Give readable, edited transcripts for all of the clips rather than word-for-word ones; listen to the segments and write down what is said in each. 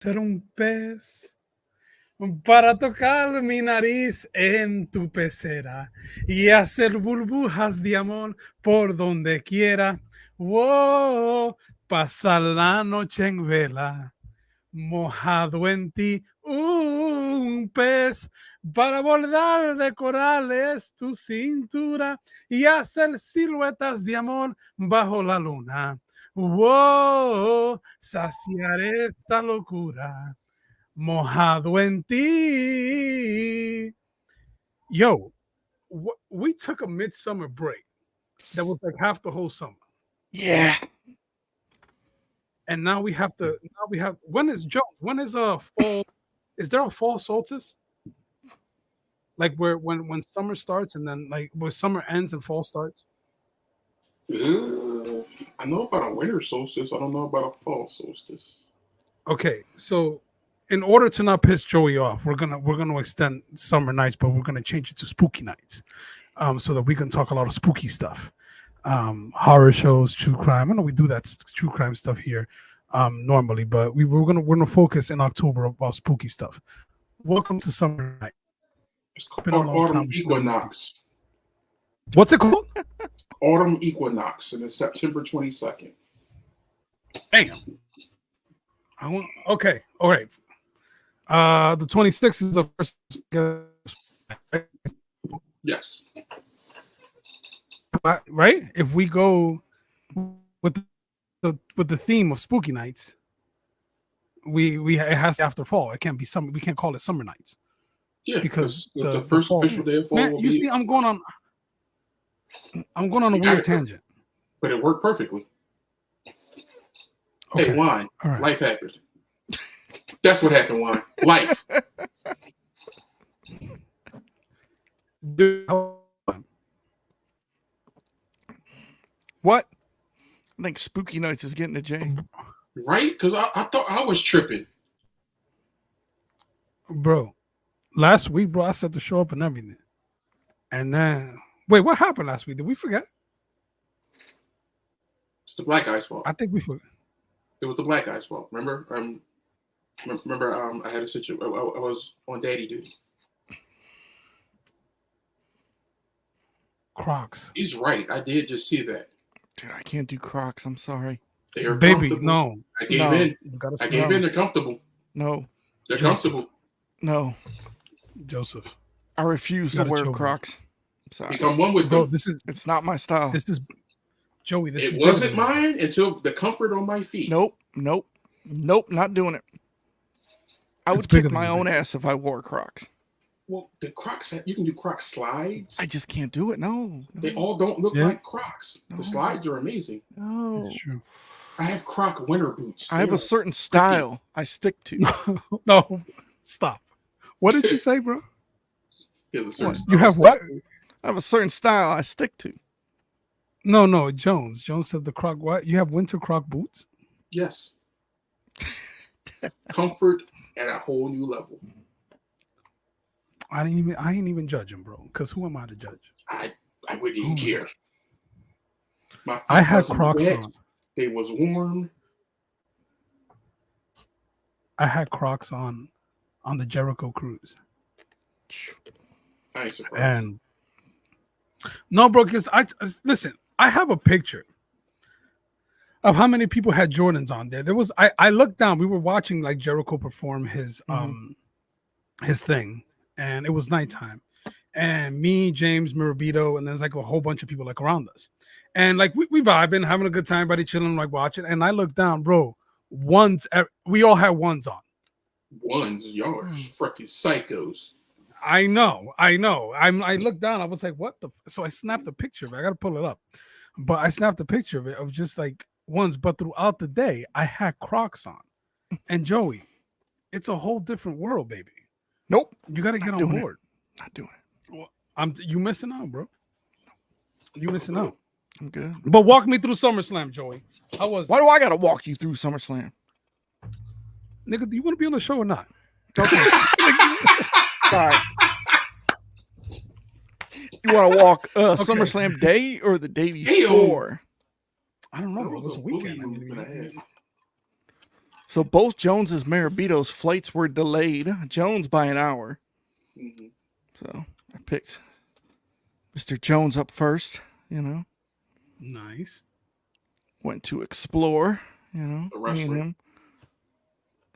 ser un pez para tocar mi nariz en tu pecera y hacer burbujas de amor por donde quiera. Wow, pasar la noche en vela, mojado en ti, un pez para bordar de corales tu cintura y hacer siluetas de amor bajo la luna. Wow, saciar esta locura mojado en ti. Yo, we took a midsummer break that was like half the whole summer. Yeah. And now we have when is Jones? When is a fall? Is there a fall solstice? Like when summer starts and then like where summer ends and fall starts? I know about a winter solstice. I don't know about a fall solstice. Okay, so in order to not piss Joey off, we're gonna extend summer nights, but we're gonna change it to spooky nights, so that we can talk a lot of spooky stuff, horror shows, true crime. I know we do that true crime stuff here, normally, but we're gonna focus in October about spooky stuff. Welcome to summer night. It's called autumn equinox. What's it called? Autumn equinox, and it's September 22nd. Damn. Okay, all right. The 26th is the first. Yes. Right? If we go with the theme of spooky nights, we it has to be after fall. It can't be summer. We can't call it summer nights. Yeah, because the first official day of fall. Man, you see, I'm going on a weird tangent, but it worked perfectly. Okay. Hey, Wine, right. Life happened. That's what happened, Wine. Life. What? I think Spooky Nights is getting to Jay. Right? Because I thought I was tripping. Bro, last week, bro, I set the show up and everything. And then, wait, what happened last week? Did we forget? It's the black guy's fault. I think we forgot. It was the black guy's fault. Remember? I had a situation. I was on daddy duty. Crocs. He's right. I did just see that. Dude, I can't do Crocs. I'm sorry. They're baby, no. I gave in. I gave in. They're comfortable. No. They're comfortable. No. Joseph. I refuse to wear Crocs. I'm sorry. Become one with Bro, them. It's not my style. This is Joey. It wasn't mine until the comfort on my feet. Nope. Not doing it. I would kick my own ass if I wore Crocs. Well, the Crocs, you can do Crocs slides. I just can't do it. No. They all don't look like Crocs. No. The slides are amazing. No. That's true. I have Croc winter boots. I have a certain style I stick to. No, stop. What did you say, bro? You have what? I have a certain style I stick to. No, Jones. Jones said the Croc what? You have winter Croc boots? Yes. Comfort at a whole new level. I ain't even judging, bro. Because who am I to judge? I wouldn't even care. I had Crocs on. They was warm. I had Crocs on the Jericho cruise. I ain't surprised. And no, bro, because listen, I have a picture of how many people had Jordans on there. There was I looked down. We were watching like Jericho perform his thing, and it was nighttime. And me, James, Mirabito, and there's like a whole bunch of people like around us. And like we vibing, having a good time, buddy, chilling, like watching. And I look down, bro. We all had ones on. Ones, y'all are freaking psychos. I know. I looked down. I was like, "What the?" So I snapped a picture of it. I gotta pull it up, but I snapped a picture of it of just like ones. But throughout the day, I had Crocs on. And Joey, it's a whole different world, baby. Nope, you gotta get on board. Not doing it. Well, you missing out, bro. You missing out. I'm good. But walk me through SummerSlam, Joey. Why do I gotta walk you through SummerSlam? Nigga, do you want to be on the show or not? Okay. All right. You want to walk SummerSlam day or the day before? I don't know. It was a weekend. So both Jones and Marabito's flights were delayed. Jones by an hour. Mm-hmm. So I picked Mr. Jones up first, you know. Nice. Went to explore, you know, The me wrestler. and him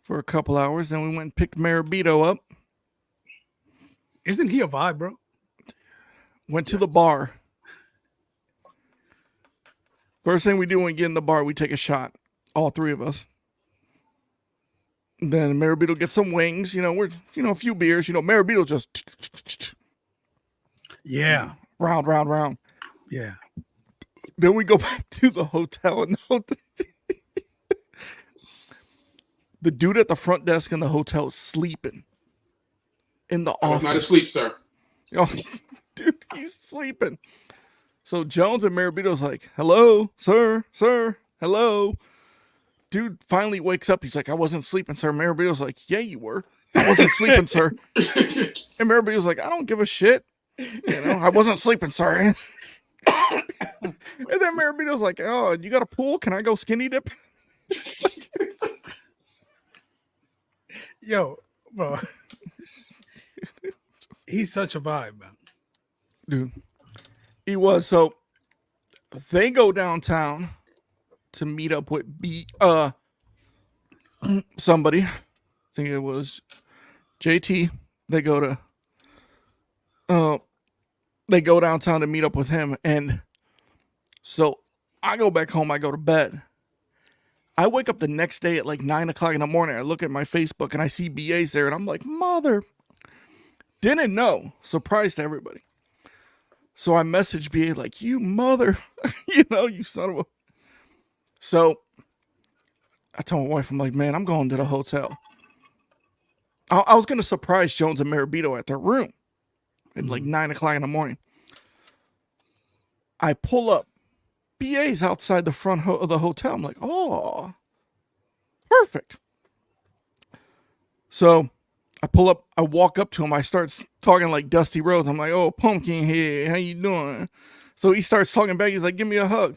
for a couple hours. Then we went and picked Marabito up. Isn't he a vibe, bro? Went to the bar. First thing we do when we get in the bar, we take a shot. All three of us. Then Marabito gets some wings. You know, we're, you know, a few beers. You know, Marabito just Yeah. round. Yeah. Then we go back to the hotel. And the dude at the front desk in the hotel is sleeping in the I was office. not asleep, sir. Oh, dude, he's sleeping. So Jones and Marabito's like, hello, sir, hello. Dude finally wakes up. He's like, I wasn't sleeping, sir. Marabito's like, yeah, you were. I wasn't sleeping, sir. And Marabito's like, I don't give a shit. You know, I wasn't sleeping, sir. And then Marabito's like, oh, you got a pool? Can I go skinny dip? Yo, bro. He's such a vibe, man. Dude, he was. So they go downtown to meet up with somebody. I think it was JT. They go downtown to meet up with him. And so I go back home, I go to bed. I wake up the next day at like 9 o'clock in the morning. I look at my Facebook and I see BA's there and I'm like, mother. Didn't know. Surprise to everybody. So I messaged BA like, you mother, you know, you son of a. So I told my wife, I'm like, man, I'm going to the hotel. I was going to surprise Jones and Marabito at their room at like 9 o'clock in the morning. I pull up. BA's outside the front of the hotel. I'm like, oh, perfect. So I pull up. I walk up to him. I start talking like Dusty Rhodes. I'm like, oh, Pumpkinhead, how you doing? So he starts talking back. He's like, give me a hug.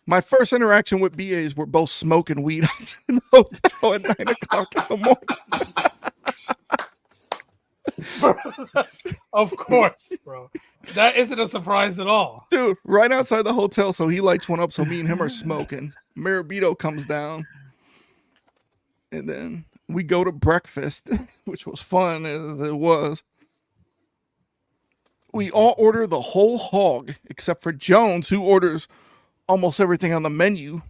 My first interaction with BA is we're both smoking weed in the hotel at 9 o'clock in the morning. Of course, bro. That isn't a surprise at all. Dude, right outside the hotel. So he lights one up. So me and him are smoking. Marabito comes down. And then we go to breakfast, which was fun as it was. We all order the whole hog, except for Jones, who orders almost everything on the menu.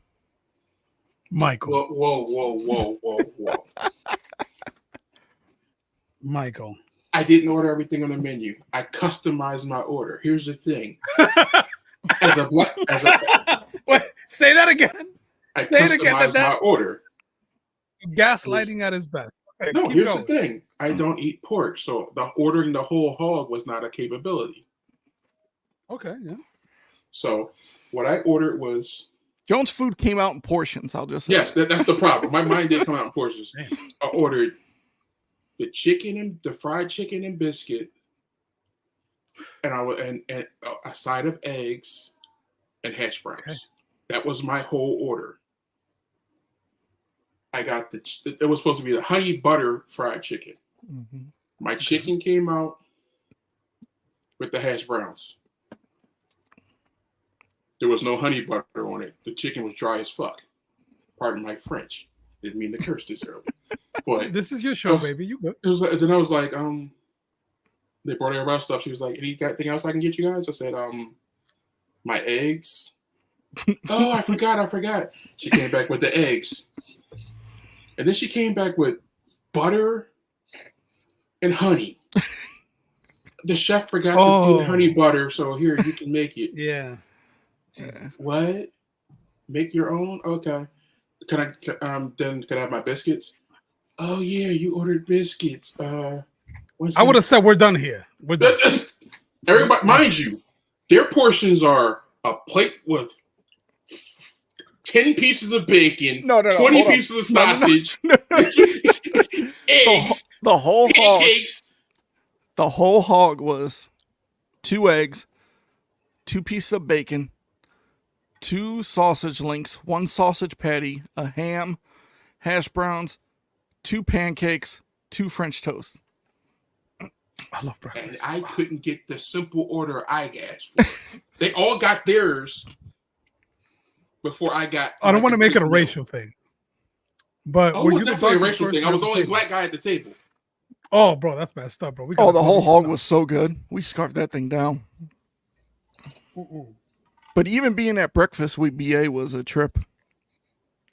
Michael. Whoa. Michael. I didn't order everything on the menu. I customized my order. Here's the thing. Wait, say that again. I customized my order. Gaslighting at his best. Okay, no, here's the thing. I don't eat pork, so ordering the whole hog was not a capability. Okay, yeah. So what I ordered was Jones' food came out in portions. I'll just say. Yes, that's the problem. My mind did come out in portions. Damn. I ordered the fried chicken and biscuit, and and a side of eggs and hash browns. Okay. That was my whole order. I got it was supposed to be the honey butter fried chicken. Mm-hmm. My chicken came out with the hash browns. There was no honey butter on it. The chicken was dry as fuck. Pardon my French. Didn't mean to curse this early. But this is your show, baby. You good. Then I was like, they brought everybody stuff. She was like, anything else I can get you guys? I said, my eggs. Oh, I forgot. She came back with the eggs. And then she came back with butter and honey. The chef forgot to do honey butter, so here, you can make it. Yeah. Jesus. What? Make your own? Okay. Can I have my biscuits? Oh yeah, you ordered biscuits. I would have said we're done here. We're done. Everybody, mind you, their portions are a plate with 10 pieces of bacon, 20 pieces of sausage, eggs, the whole pancakes. Hog. The whole hog was 2 eggs, 2 pieces of bacon, 2 sausage links, 1 sausage patty, a ham, hash browns, 2 pancakes, 2 French toast. I love And breakfast. I couldn't get the simple order I asked for. They all got theirs before I got. I don't want to make it a complete meal. racial thing, but Oh, were it was you the definitely a darkest racial thing. I person was the at only table? black guy at the table. Oh, bro, that's messed up, bro. We Oh, gotta the go whole to- hog was so good. We scarfed that thing down. Mm-mm. But even being at breakfast with BA was a trip.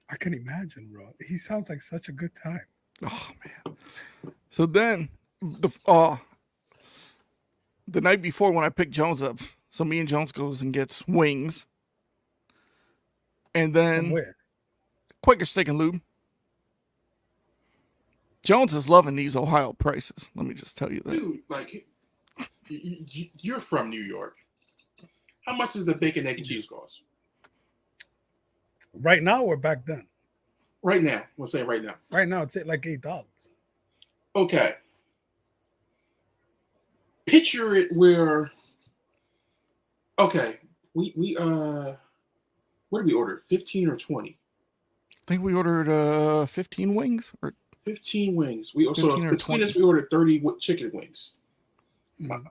I can imagine, bro. He sounds like such a good time. Oh man. So then the night before when I picked Jones up, so me and Jones goes and gets wings. And From then where? Quaker Steak and Lube. Jones is loving these Ohio prices. Let me just tell you that. Dude, like, you're from New York. How much does a bacon, egg, and cheese cost? Right now or back then? Right now. We'll say right now. Right now, it's at like $8. Okay. Picture it where. Okay, we what did we order? 15 or 20? I think we ordered 15 wings or 15 wings. We also 15 or between 20. us we ordered 30 chicken wings. Mhm.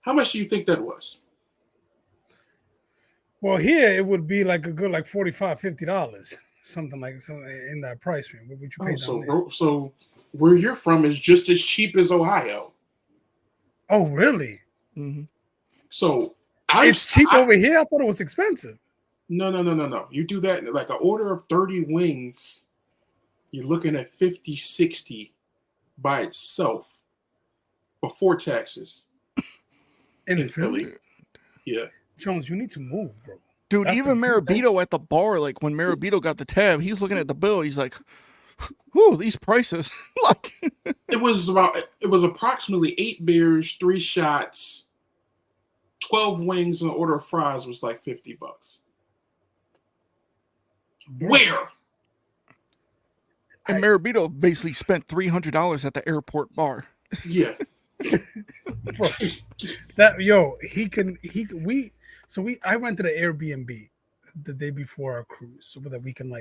How much do you think that was? Well, here it would be like a good like $45, $50, something in that price range. What would you pay Oh, down there? so where you're from is just as cheap as Ohio. Oh, really? mm-hmm. So It's cheap over here. I thought it was expensive. No. You do that like an order of 30 wings, you're looking at 50, 60 by itself before taxes. In In Philly. Philly? Yeah. Jones, you need to move, bro. Dude, That's even a good Marabito at the bar, like when Marabito got the tab, he's looking at the bill. He's like, "Whoa, these prices!" Like, It was approximately 8 beers, 3 shots, 12 wings, and an order of fries was like $50. Where? and Marabito basically spent $300 at the airport bar. Yeah. Bro, I rented an Airbnb the day before our cruise so that we can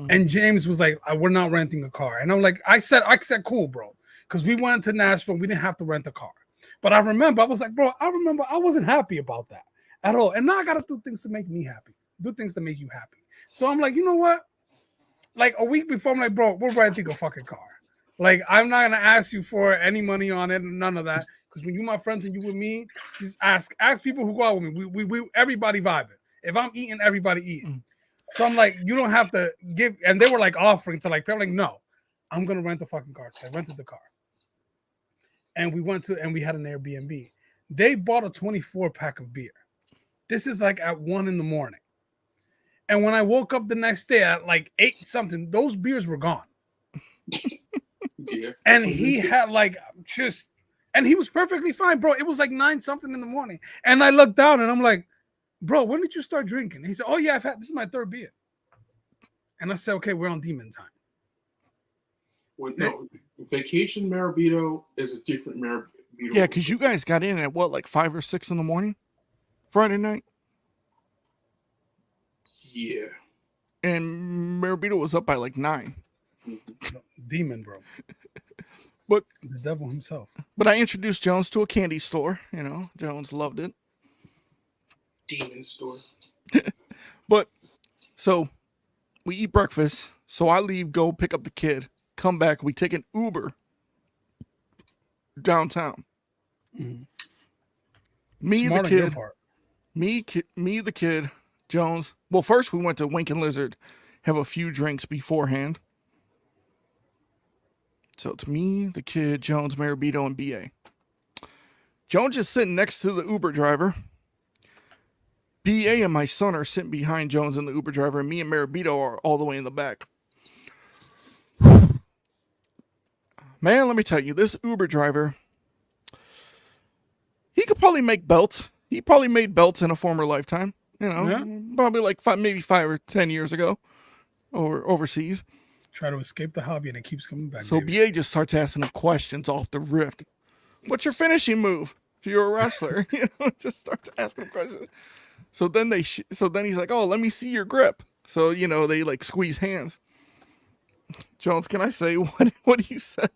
and James was like, we're not renting a car. And I'm like, I said cool, bro. Because we went to Nashville, we didn't have to rent a car. But I was like, bro, I wasn't happy about that at all. And now I gotta do things to make me happy. Do things to make you happy. So I'm like, you know what? Like a week before, I'm like, bro, we're renting a fucking car. Like, I'm not gonna ask you for any money on it, none of that. Because when you my friends and you with me, just ask people who go out with me. We everybody vibing. If I'm eating, everybody eating. So I'm like, you don't have to give. And they were like offering to like, people like, no, I'm gonna rent a fucking car. So I rented the car. And we had an Airbnb. They bought a 24-pack of beer. This is like at 1 a.m. And when I woke up the next day at like 8 something, those beers were gone. Yeah. And he had and he was perfectly fine, bro. It was like 9 something in the morning. And I looked down and I'm like, bro, when did you start drinking? He said, oh yeah, this is my 3rd beer. And I said, okay, we're on demon time. Well, no, Vacation Marabito is a different Marabito. Yeah, because you guys got in at what, like 5 or 6 in the morning, Friday night, Yeah. and Marabito was up by like 9. Demon, bro. But the devil himself. But I introduced Jones to a candy store. You know, Jones loved it. Demon store. But so we eat breakfast. So I leave, go pick up the kid, come back. We take an Uber downtown. Mm-hmm. Me, Smart the on your kid, part. me, the kid, Jones. Well, first we went to Wink and Lizard, have a few drinks beforehand. So it's me, the kid, Jones, Marabito, and BA. Jones is sitting next to the Uber driver. BA and my son are sitting behind Jones and the Uber driver, and me and Marabito are all the way in the back. Man, let me tell you, this Uber driver, he could probably make belts. He probably made belts in a former lifetime. You know, probably like maybe 5 or 10 years ago, or overseas. Try to escape the hobby and it keeps coming back. So BA just starts asking him questions off the rift. What's your finishing move if you're a wrestler? You know, just starts asking him questions. So then he's like, oh, let me see your grip. So, you know, they like squeeze hands. Jones, can I say what he said?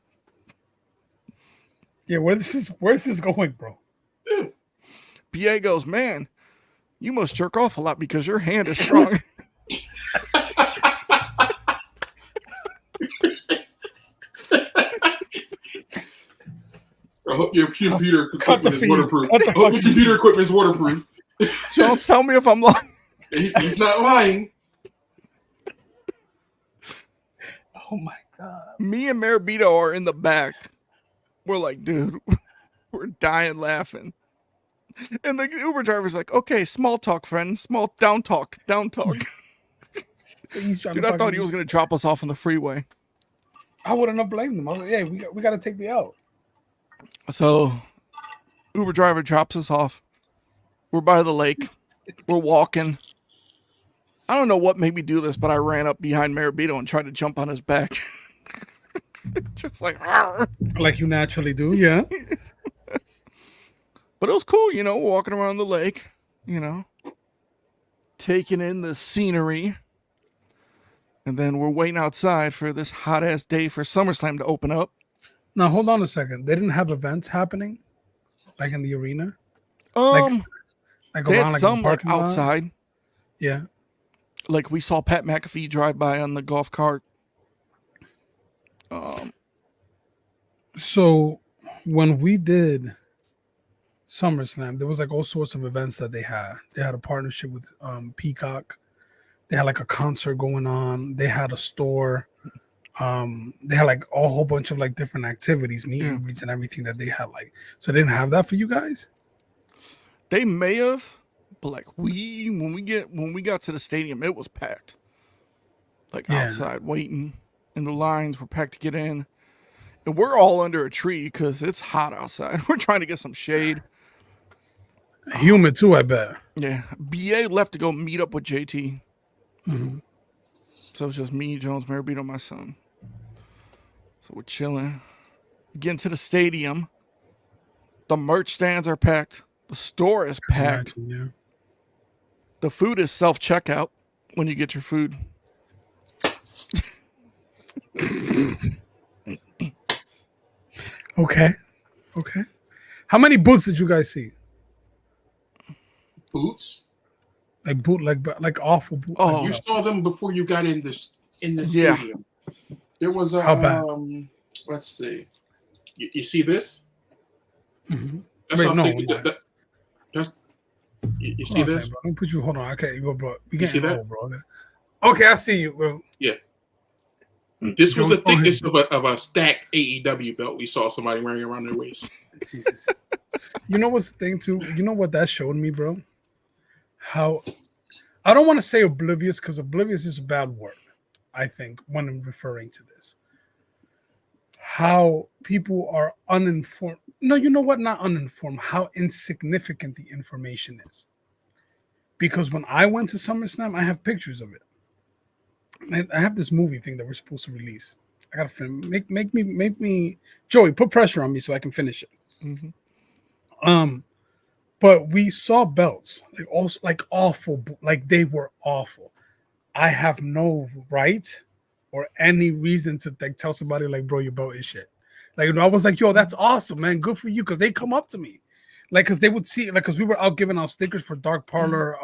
Yeah, where's this going, bro? BA goes, man, you must jerk off a lot because your hand is strong. I hope your computer Cut the equipment is feed. waterproof. Cut the I hope your fucking computer equipment is waterproof. Jones, tell me if I'm lying. He's not lying. Oh my god. Me and Marabito are in the back. We're like, dude, we're dying laughing. And the Uber driver's like, okay, small talk, friend. Small down talk. He's trying Dude, to I thought he was going to drop us off on the freeway. I wouldn't have blamed him. I was like, yeah, we got to take the out. So, Uber driver drops us off. We're by the lake. We're walking. I don't know what made me do this, but I ran up behind Marabito and tried to jump on his back. Just like, argh. Like you naturally do, yeah. But it was cool, walking around the lake, taking in the scenery. And then we're waiting outside for this hot ass day for SummerSlam to open up. Now hold on a second. They didn't have events happening, like in the arena. Like they around, had like, some the like parking lot? outside. Yeah. Like we saw Pat McAfee drive by on the golf cart. So when we did SummerSlam, there was like all sorts of events that they had. They had a partnership with Peacock. They had like a concert going on. They had a store. They had like a whole bunch of like different activities, meet and greets and everything that they had. Like, so they didn't have that for you guys? They may have, but like when we got to the stadium, it was packed. Like outside waiting, and the lines were packed to get in. And we're all under a tree because it's hot outside. We're trying to get some shade. Humid too, I bet. Yeah. BA left to go meet up with JT. Mm-hmm. So it's just me, Jones, Marabito, my son. So we're chilling. Getting to the stadium. The merch stands are packed. The store is packed. Yeah. The food is self-checkout when you get your food. Okay. How many boots did you guys see? Boots? Like awful boots. Oh, You saw them before you got in the Yeah. stadium. There was a How bad? Let's see. You see this? Mm-hmm. That's Wait, how no. thick you see this? Let me put you. Hold on. Okay, bro. You see that? Bro. Okay, I see you, bro. Yeah. This was the Jones, go ahead. thickness of a stacked AEW belt we saw somebody wearing around their waist. Jesus. You know what's the thing too? You know what that showed me, bro? How I don't want to say oblivious because oblivious is a bad word, I think, when I'm referring to this. How people are uninformed. No, you know what? Not uninformed. How insignificant the information is. Because when I went to SummerSlam, I have pictures of it. I have this movie thing that we're supposed to release. I gotta film. Make me, Joey, put pressure on me so I can finish it. Mm-hmm. But we saw belts like awful, like they were awful. I have no right or any reason to like tell somebody like, bro, your belt is shit. Like, I was like, yo, that's awesome, man. Good for you, because they come up to me, like, because they would see, like, because we were out giving out stickers for Dark Parlor.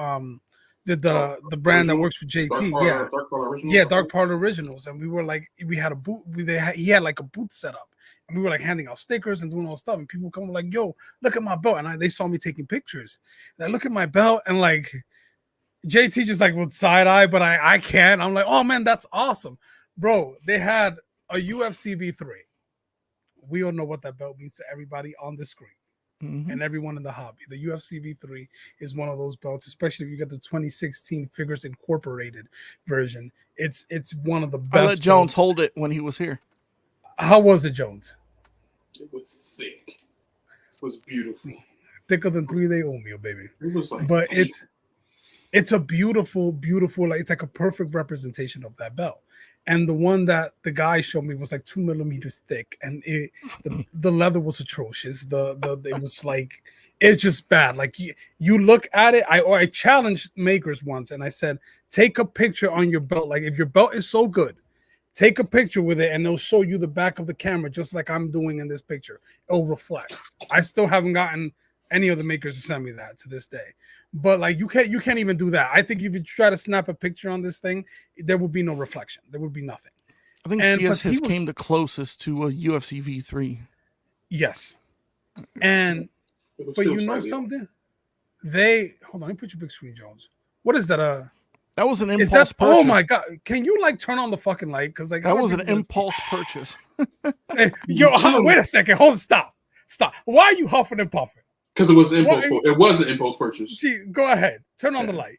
The brand that works for JT, Dark Parlor Originals, and we were like, we had a booth. He had like a booth set up, and we were like handing out stickers and doing all stuff. And people come like, "Yo, look at my belt!" And they saw me taking pictures. And I look at my belt, and like JT just like with side eye, but I can't. I'm like, "Oh man, that's awesome, bro!" They had a UFC V3. We all know what that belt means to everybody on the screen. Mm-hmm. And everyone in the hobby. The UFC V3 is one of those belts, especially if you get the 2016 Figures Incorporated version. It's one of the best. I let Jones belts. hold it when he was here. How was it, Jones? It was thick. It was beautiful. Thicker than 3-day oatmeal, baby. It was like, but it's a beautiful, like it's like a perfect representation of that belt. And the one that the guy showed me was like 2 millimeters thick, and the leather was atrocious. It was like, it's just bad. Like you look at it. I challenged makers once, and I said, take a picture on your belt. Like if your belt is so good, Take a picture with it, and they'll show you the back of the camera, just like I'm doing in this picture. It'll reflect. I still haven't gotten any of the makers to send me that to this day. But like you can't even do that. I think if you try to snap a picture on this thing, there will be no reflection. There would be nothing. I think CS has came the closest to a UFC V3. Yes. And but you know something? They hold on, let me put your big screen, Jones. What is that? That was an impulse purchase. Oh my god! Can you like turn on the fucking light? Because like that was an impulse purchase. Hey, wait a second. Hold on, stop. Why are you huffing and puffing? Because it was an impulse. It was an impulse purchase. Gee, go ahead. Turn on the light.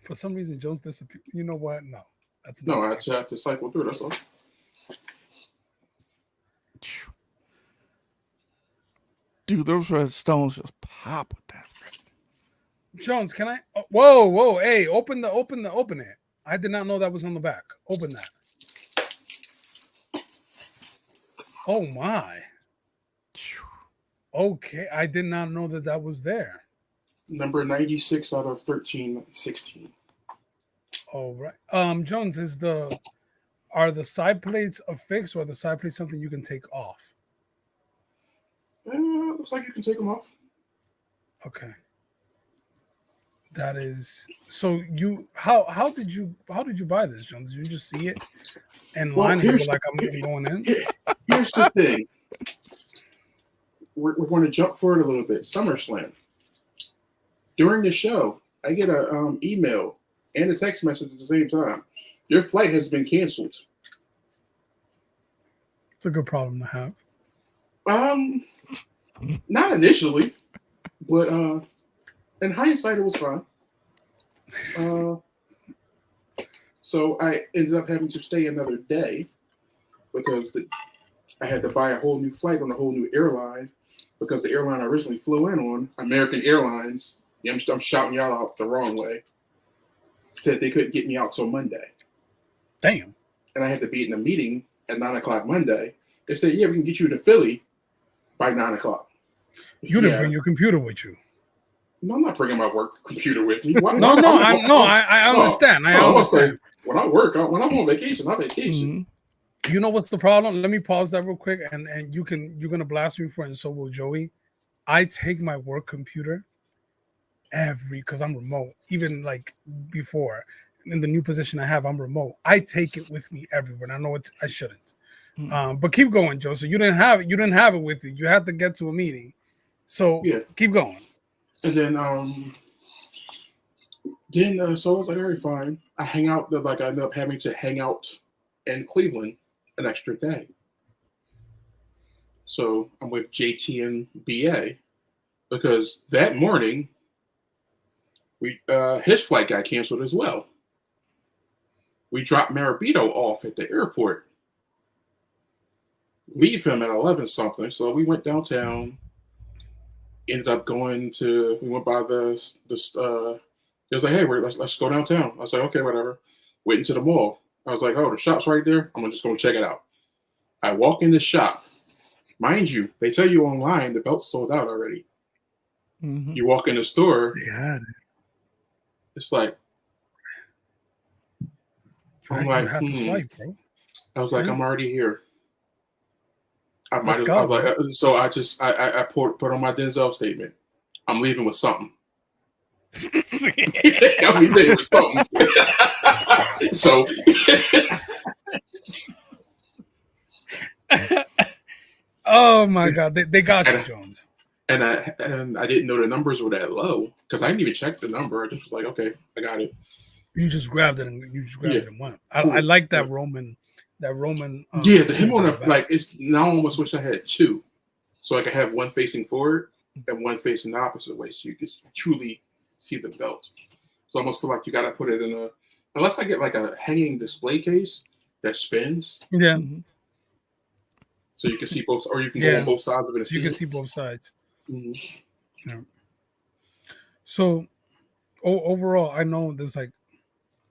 For some reason, Jones disappeared. You know what? No, that's no. I just have to cycle through. That's all. Dude, those red stones just pop with that. Jones, can I? Oh, whoa! Hey, open it. I did not know that was on the back. Open that. Oh my. Okay, I did not know that was there. Number 96 out of 1316. Oh right. Jones, are the side plates affixed, or are the side plates something you can take off? Looks like you can take them off. Okay. That is so. You how did you buy this, Jones? Did you just see it in line and you were like, I'm going in? Here's the thing. We're going to jump forward a little bit. SummerSlam. During the show, I get a email and a text message at the same time. Your flight has been canceled. It's a good problem to have. Not initially, but in hindsight, it was fine. So I ended up having to stay another day because I had to buy a whole new flight on a whole new airline because the airline I originally flew in on, American Airlines, I'm shouting y'all out the wrong way, said they couldn't get me out till Monday. Damn. And I had to be in a meeting at 9 o'clock Monday. They said, yeah, we can get you to Philly by 9 o'clock. You didn't bring your computer with you. No, I'm not bringing my work computer with me. I understand. I understand. When I work, when I'm on vacation, I'm vacation. Mm-hmm. You know what's the problem? Let me pause that real quick, and you're gonna blast me for it, and so will Joey. I take my work computer because I'm remote. Even like before, in the new position I have, I'm remote. I take it with me everywhere. And I know I shouldn't. Mm-hmm. But keep going, Joe. So you didn't have it with you. You had to get to a meeting. So keep going. And then so I was like, all right, fine. I hang out. I ended up having to hang out in Cleveland an extra day. So I'm with JT and BA because that morning his flight got canceled as well. We dropped Marabito off at the airport. Leave him at 11 something. So we went downtown. Ended up we went by it was like, hey, let's go downtown. I was like, okay, whatever. Went into the mall. I was like, oh, the shop's right there. I'm just going to check it out. I walk in the shop. Mind you, they tell you online the belt's sold out already. Mm-hmm. You walk in the store. They had it. It's like, I'm like, to swipe, bro. I was like, I'm already here. I might have. Go, like, so I put on my Denzel statement. I'm leaving with something. I'm leaving with something. So. Oh my God, they got you, Jones. And I didn't know the numbers were that low because I didn't even check the number. I just was like, okay, I got it. You just grabbed it and went. I like that Roman. That Roman. The him on it's now I almost wish I had two, so I could have one facing forward and one facing the opposite way, so you can truly see the belt. So I almost feel like you got to put it in unless I get like a hanging display case that spins. Yeah. So you can see both, or you can go on both sides of it. You can see both sides. Mm-hmm. Yeah. So, overall, I know there's like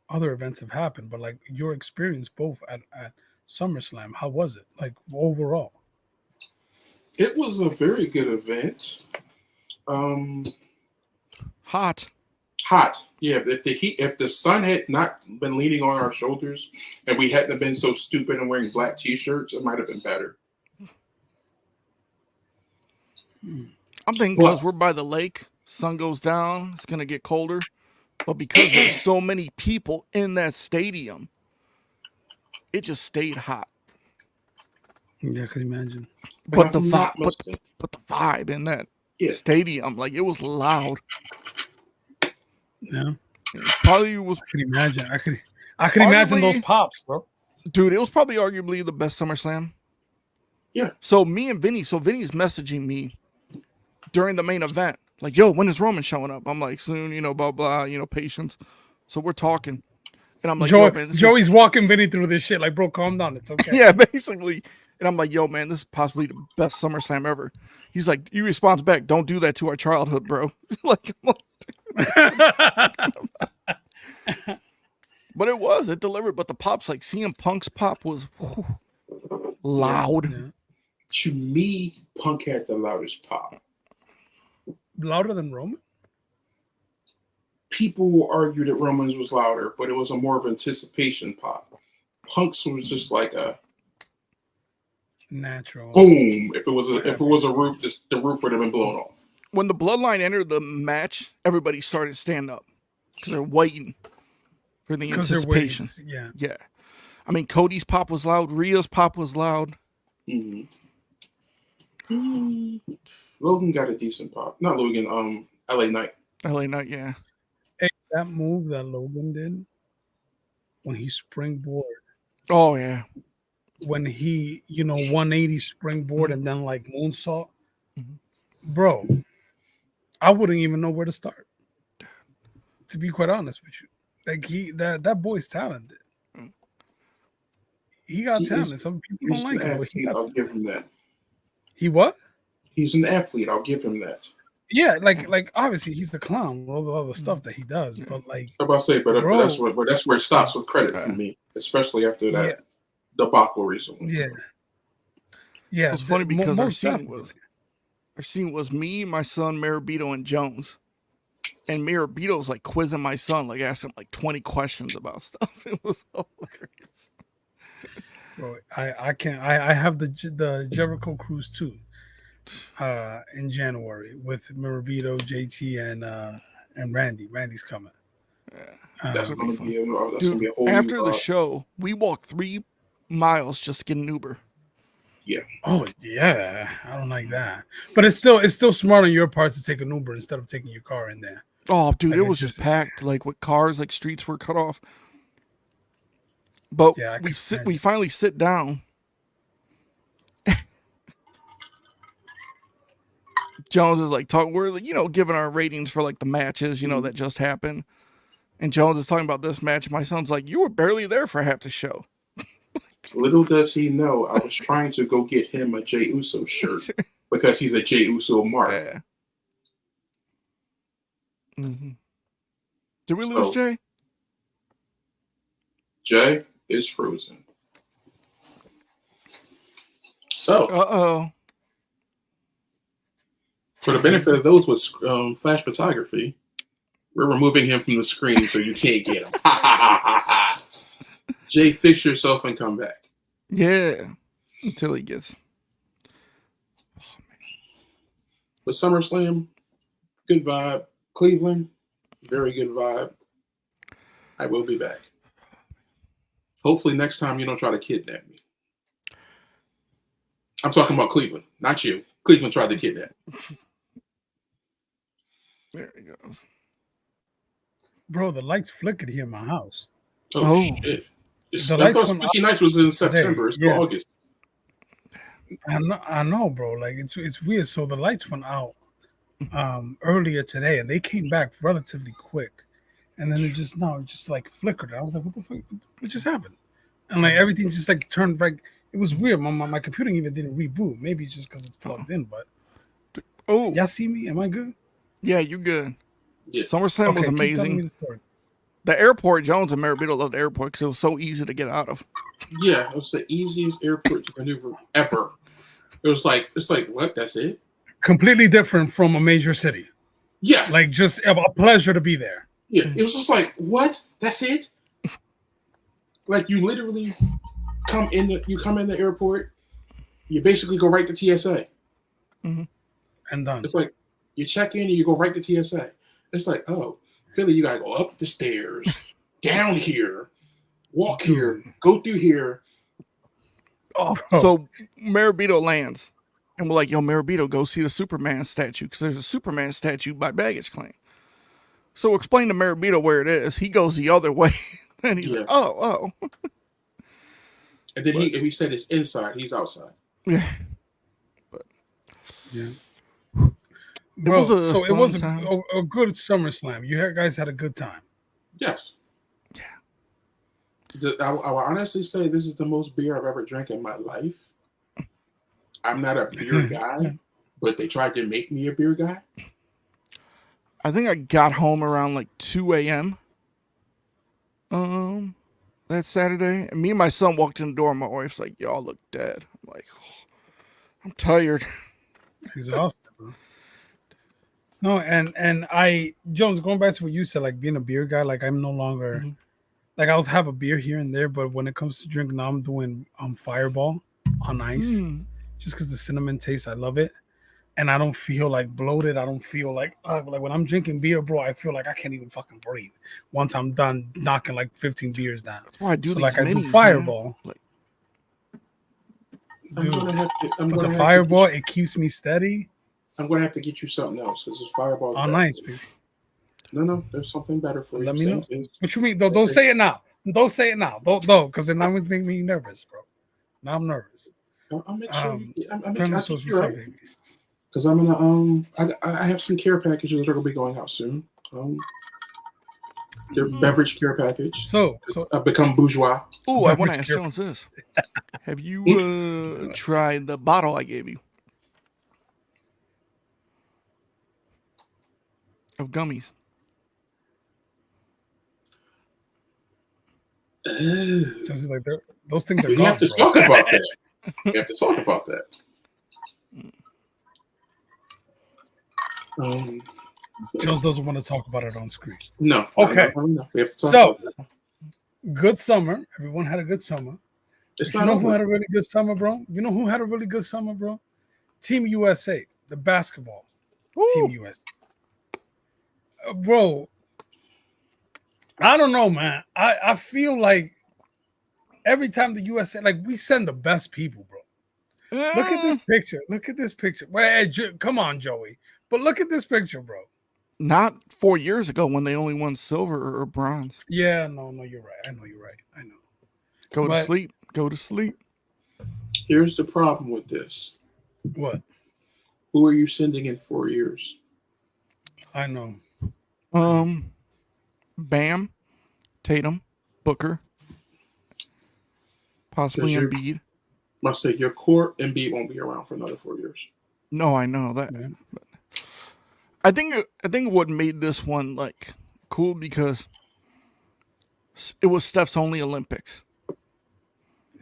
other events have happened, but like your experience both at SummerSlam, how was it? Like overall? It was a very good event. Hot. hot. Yeah, if the sun had not been leaning on our shoulders and we hadn't been so stupid and wearing black t-shirts, it might have been better. I'm thinking because we're by the lake, sun goes down, it's gonna get colder. But because there's so many people in that stadium, it just stayed hot. Yeah, I could imagine. But the vibe in that stadium, like it was loud. Yeah, it probably was. I could imagine. I could imagine those pops, bro. Dude, it was probably arguably the best SummerSlam. Yeah. So me and Vinny, Vinny's messaging me during the main event, like, "Yo, when is Roman showing up?" I'm like, "Soon, blah blah, patience." So we're talking, and I'm like, Joey's walking Vinny through this shit, like, bro, calm down, it's okay. Yeah, basically. And I'm like, "Yo, man, this is possibly the best SummerSlam ever." He's like, he responds back, "Don't do that to our childhood, bro." Like, but it delivered. But the pops, like CM Punk's pop was loud. Yeah. To me, Punk had the loudest pop. Louder than Roman? People will argue that Roman's was louder, but it was a more of anticipation pop. Punk's was just like a natural boom. If it was a roof, the roof would have been blown off. When the Bloodline entered the match, everybody started standing up because they're waiting for the anticipation. Yeah. I mean, Cody's pop was loud. Rhea's pop was loud. Mm-hmm. Logan got a decent pop. Not Logan. LA Knight. LA Knight, yeah. Hey, that move that Logan did when he springboard. Oh yeah. When he, 180 springboard and then like moonsault, bro, I wouldn't even know where to start. To be quite honest with you, like that boy's talented. He got talent. Some people don't like him. But I'll give him that. He what? He's an athlete. I'll give him that. Yeah, like obviously he's the clown. All the other stuff that he does, but like I'm about to say, but that's where it stops with credit for me, especially after that debacle recently. Yeah. It's funny because our scene was me, my son, Marabito, and Jones. And Marabito's like quizzing my son, like asking him like 20 questions about stuff. It was hilarious. Bro, I can't. I have the Jericho cruise too. In January with Marabito, JT, and Randy. Randy's coming. Yeah, that's gonna be a whole after the show, we walked 3 miles just to get an Uber. Yeah. Oh yeah, I don't like that. But it's still smart on your part to take an Uber instead of taking your car in there. Oh, dude, it was just packed, like with cars, like streets were cut off. But we finally sit down. Jones is like talking, we're giving our ratings for like the matches, that just happened. And Jones is talking about this match. My son's like, "You were barely there for half the show." Little does he know, I was trying to go get him a Jey Uso shirt because he's a Jey Uso mark. Yeah. Mm-hmm. Did we lose Jay? Jay is frozen. So, for the benefit of those with flash photography, we're removing him from the screen so you can't get him. Jay, fix yourself and come back. Yeah, until he gets. Oh, man. With SummerSlam, good vibe. Cleveland, very good vibe. I will be back. Hopefully next time you don't try to kidnap me. I'm talking about Cleveland, not you. Cleveland tried to kidnap. There he goes. Bro, the lights flickered here in my house. Oh. Shit. I thought Spooky Nights was in September. It's August. I know, bro. Like it's weird. So the lights went out earlier today, and they came back relatively quick, and then it just like flickered. I was like, "What the fuck? What just happened?" And like everything just like turned like it was weird. My computer even didn't reboot. Maybe it's just because it's plugged in. But y'all see me? Am I good? Yeah, you're good. Yeah. SummerSlam was amazing. The airport, Jones and Marabito loved the airport because it was so easy to get out of. Yeah, it was the easiest airport to maneuver ever. It's like what? That's it? Completely different from a major city. Yeah, like just a pleasure to be there. Yeah, it was just like, what? That's it? Like you literally come in the airport, you basically go right to TSA. Mm-hmm. And done. It's like you check in and you go right to TSA. It's like, oh, Philly, you gotta go up the stairs, down here, walk here, go through here. Oh, so Maribito lands, and we're like, "Yo, Maribito, go see the Superman statue because there's a Superman statue by baggage claim." So explain to Maribito where it is. He goes the other way, and he's like, "Oh." And then he said it's inside. He's outside. Yeah. But yeah. It was a so it was time. a good SummerSlam. You guys had a good time. Yes. Yeah. I will honestly say this is the most beer I've ever drank in my life. I'm not a beer guy, but they tried to make me a beer guy. I think I got home around like 2 a.m. That Saturday, and me and my son walked in the door, and my wife's like, "Y'all look dead." I'm like, oh, "I'm tired." Exhausted, bro. No, and Jones, going back to what you said, like being a beer guy, like I'm no longer like I'll have a beer here and there, but when it comes to drinking, now I'm doing Fireball on ice, just because the cinnamon taste, I love it, and I don't feel like bloated. I don't feel like when I'm drinking beer, bro, I feel like I can't even fucking breathe once I'm done knocking like 15 beers down. That's why I do so these like minis, I do Fireball. Dude, but the Fireball, it keeps me steady. I'm gonna have to get you something else because this Fireball. Oh, nice, people. No, there's something better for you. Let me know. What you mean? Don't say it now. Don't say it now. Don't, because then that would make me nervous, bro. Now I'm nervous. I'll make sure. I'll Because I'm gonna I have some care packages that are gonna be going out soon. Their beverage care package. So I've become bourgeois. Oh, I want to ask Jones this: have you tried the bottle I gave you of gummies? Just like those things are we gone, have to talk about that. We have to talk about that. Jones doesn't want to talk about it on screen. No. Okay. No. We have to talk about that. Good summer. Everyone had a good summer. You know who had a really good summer, bro? You know who had a really good summer, bro? Team USA, the basketball. Team USA. Bro, I don't know, man. I feel like every time the USA, like we send the best people, bro. Look at this picture. Look at this picture. Wait, come on, Joey. But look at this picture, bro. Not 4 years ago when they only won silver or bronze. Yeah, no, you're right. I know you're right. I know. Go to sleep. Go to sleep. Here's the problem with this. What? Who are you sending in 4 years? I know. Bam, Tatum, Booker, possibly Embiid. Must say your core Embiid won't be around for another 4 years. No, I know that. Yeah. I think what made this one like cool because it was Steph's only Olympics.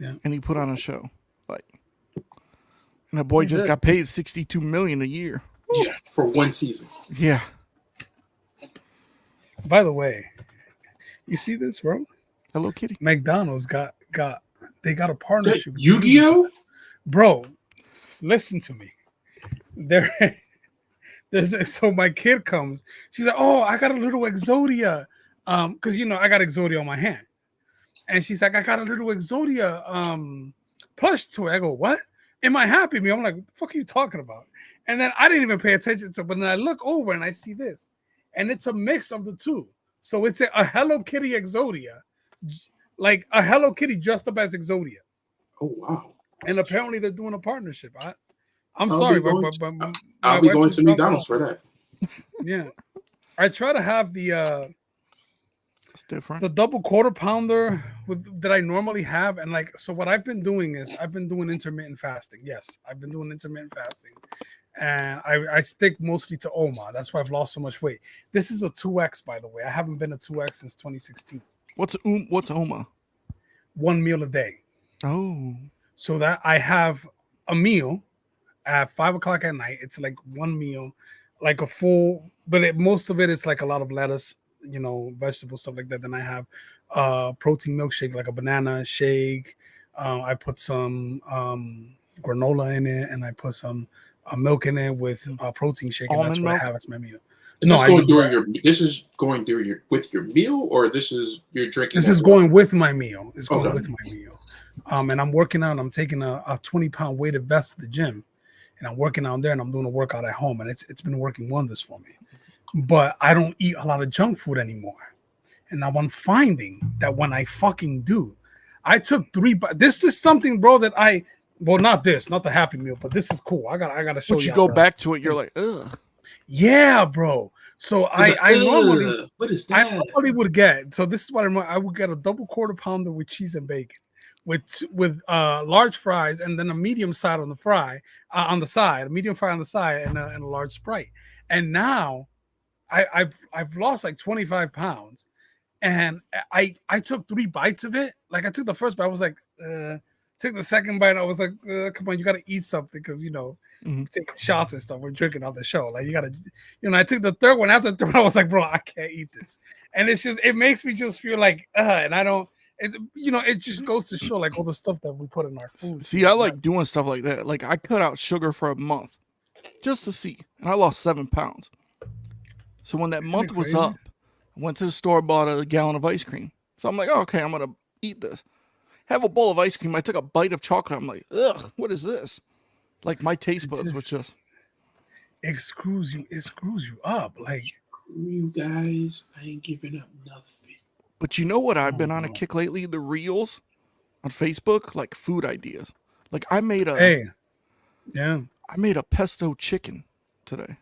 Yeah. And he put on a show. Like, and the boy just got paid $62 million a year. Yeah, for one season. Yeah. By the way, you see this, bro? Hello Kitty. McDonald's got a partnership with Yu-Gi-Oh? Bro, listen to me. So my kid comes, she's like, "Oh, I got a little Exodia." Because I got Exodia on my hand. And she's like, "I got a little Exodia plush toy." I go, "What?" In my Happy Meal, I'm like, "What the fuck are you talking about?" And then I didn't even pay attention to it, but then I look over and I see this. And it's a mix of the two. So it's a Hello Kitty Exodia, like a Hello Kitty dressed up as Exodia. Oh, wow. And apparently they're doing a partnership. I'm sorry, but I'll be going to McDonald's for that. Yeah. I try to have it's different. The double quarter pounder that I normally have. And so what I've been doing is I've been doing intermittent fasting. Yes, I've been doing intermittent fasting. And I stick mostly to Oma. That's why I've lost so much weight. This is a 2X, by the way. I haven't been a 2X since 2016. What's Oma? 1 meal a day. Oh. So that I have a meal at 5 o'clock at night. It's like one meal, like a full, but most of it is like a lot of lettuce, vegetable stuff like that. Then I have protein milkshake, like a banana shake. I put some granola in it, and I put some milk in it with protein shake, and that's Almond what milk? I have as my meal. Is No, this I going use during your? This is going during with your meal, or this is you're drinking. This that is water? going with my meal. It's going Okay. with my meal. And I'm working out. I'm taking a 20-pound weighted vest to the gym, and I'm working out there, and I'm doing a workout at home, and it's been working wonders for me. But I don't eat a lot of junk food anymore, and now I'm finding that when I fucking do, I took 3. This is something, bro, that not the Happy Meal, but this is cool. I gotta show But you you. go back to it, you're like, ugh. Yeah, bro. So I normally. What is I that? normally would get, so this is what I would get: a double quarter pounder with cheese and bacon, with large fries, and then a medium side on the fry on the side, a medium fry on the side, and a large Sprite. And now I've lost like 25 pounds, and I took 3 bites of it. Like I took the first bite, I was like, took the second bite, I was like, come on, you got to eat something because taking shots and stuff. We're drinking on the show. Like you gotta, I took the third one. After the third one, I was like, bro, I can't eat this. And it makes me just feel like, and I don't, it just goes to show like all the stuff that we put in our food. See, I like doing stuff like that. Like I cut out sugar for a month just to see, and I lost 7 pounds. So when that month was up, I went to the store, bought a gallon of ice cream. So I'm like, oh, okay, I'm gonna eat this. Have a bowl of ice cream. I took a bite of chocolate. I'm like, ugh, what is this? Like my taste buds was just. It screws you up. Like You guys, I ain't giving up nothing. But you know what I've been on a kick lately? The reels on Facebook, like food ideas. Like I made a I made a pesto chicken today.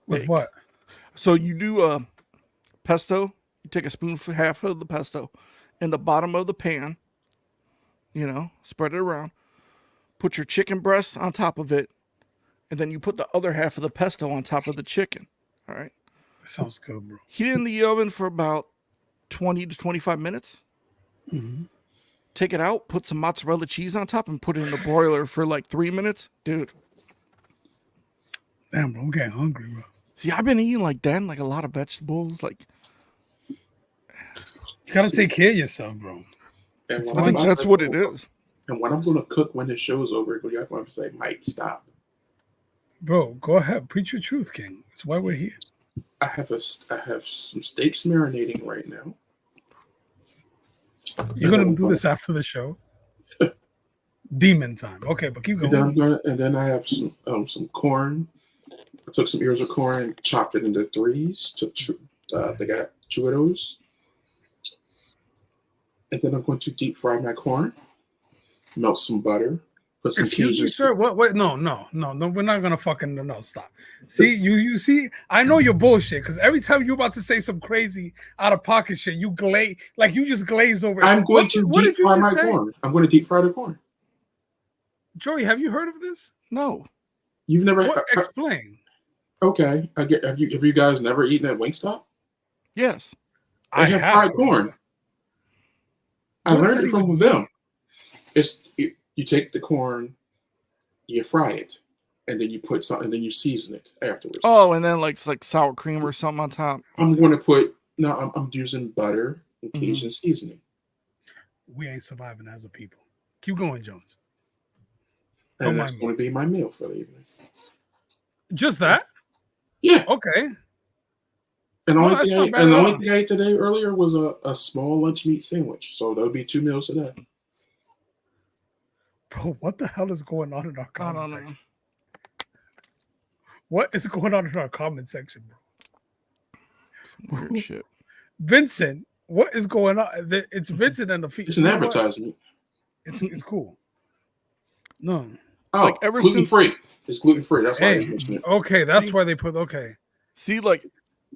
With what? So you do pesto, you take a spoonful, half of the pesto in the bottom of the pan, spread it around, put your chicken breasts on top of it, and then you put the other half of the pesto on top of the chicken. All right. That sounds good, bro. Heat it in the oven for about 20 to 25 minutes. Mm-hmm. Take it out, put some mozzarella cheese on top, and put it in the broiler for like 3 minutes. Dude. Damn, bro, I'm getting hungry, bro. See, I've been eating like that, like a lot of vegetables. Like, you gotta take care of yourself, bro. I think that's what it is. And what I'm gonna cook when the show's over, you guys want to say, Mike, stop. Bro, go ahead, preach your truth, King. That's why we're here. I have some steaks marinating right now. You're gonna do this after the show. Demon time. Okay, but keep going. And then I have some corn. I took some ears of corn and chopped it into threes. They got churros. And then I'm going to deep fry my corn. Melt some butter. Put some Excuse me, sir. What? No. We're not gonna fucking no. Stop. See, you see. I know you're bullshit because every time you're about to say some crazy out of pocket shit, you just glaze over. I'm going to deep fry my corn. I'm going to deep fry the corn. Joey, have you heard of this? No. You've never. Explain. Okay. Have you guys never eaten at Wingstop? Yes. I have fried corn. I learned it from them. You take the corn, you fry it, and then you put something, and then you season it afterwards. Oh, and then like sour cream or something on top. I'm going to put I'm using butter and Cajun seasoning. We ain't surviving as a people. Keep going, Jones. And that's going to be my meal for the evening. Just that? Yeah. Okay. And the only thing I ate today earlier was a small lunch meat sandwich. So that would be 2 meals today. Bro, what the hell is going on in our comment section? Know. What is going on in our comment section, bro? Some weird shit. Vincent, what is going on? It's Vincent and the feet. It's an advertisement. It's cool. No. Oh, like ever gluten free. It's gluten free. That's why they mentioned it. Okay, that's why they put okay. See, like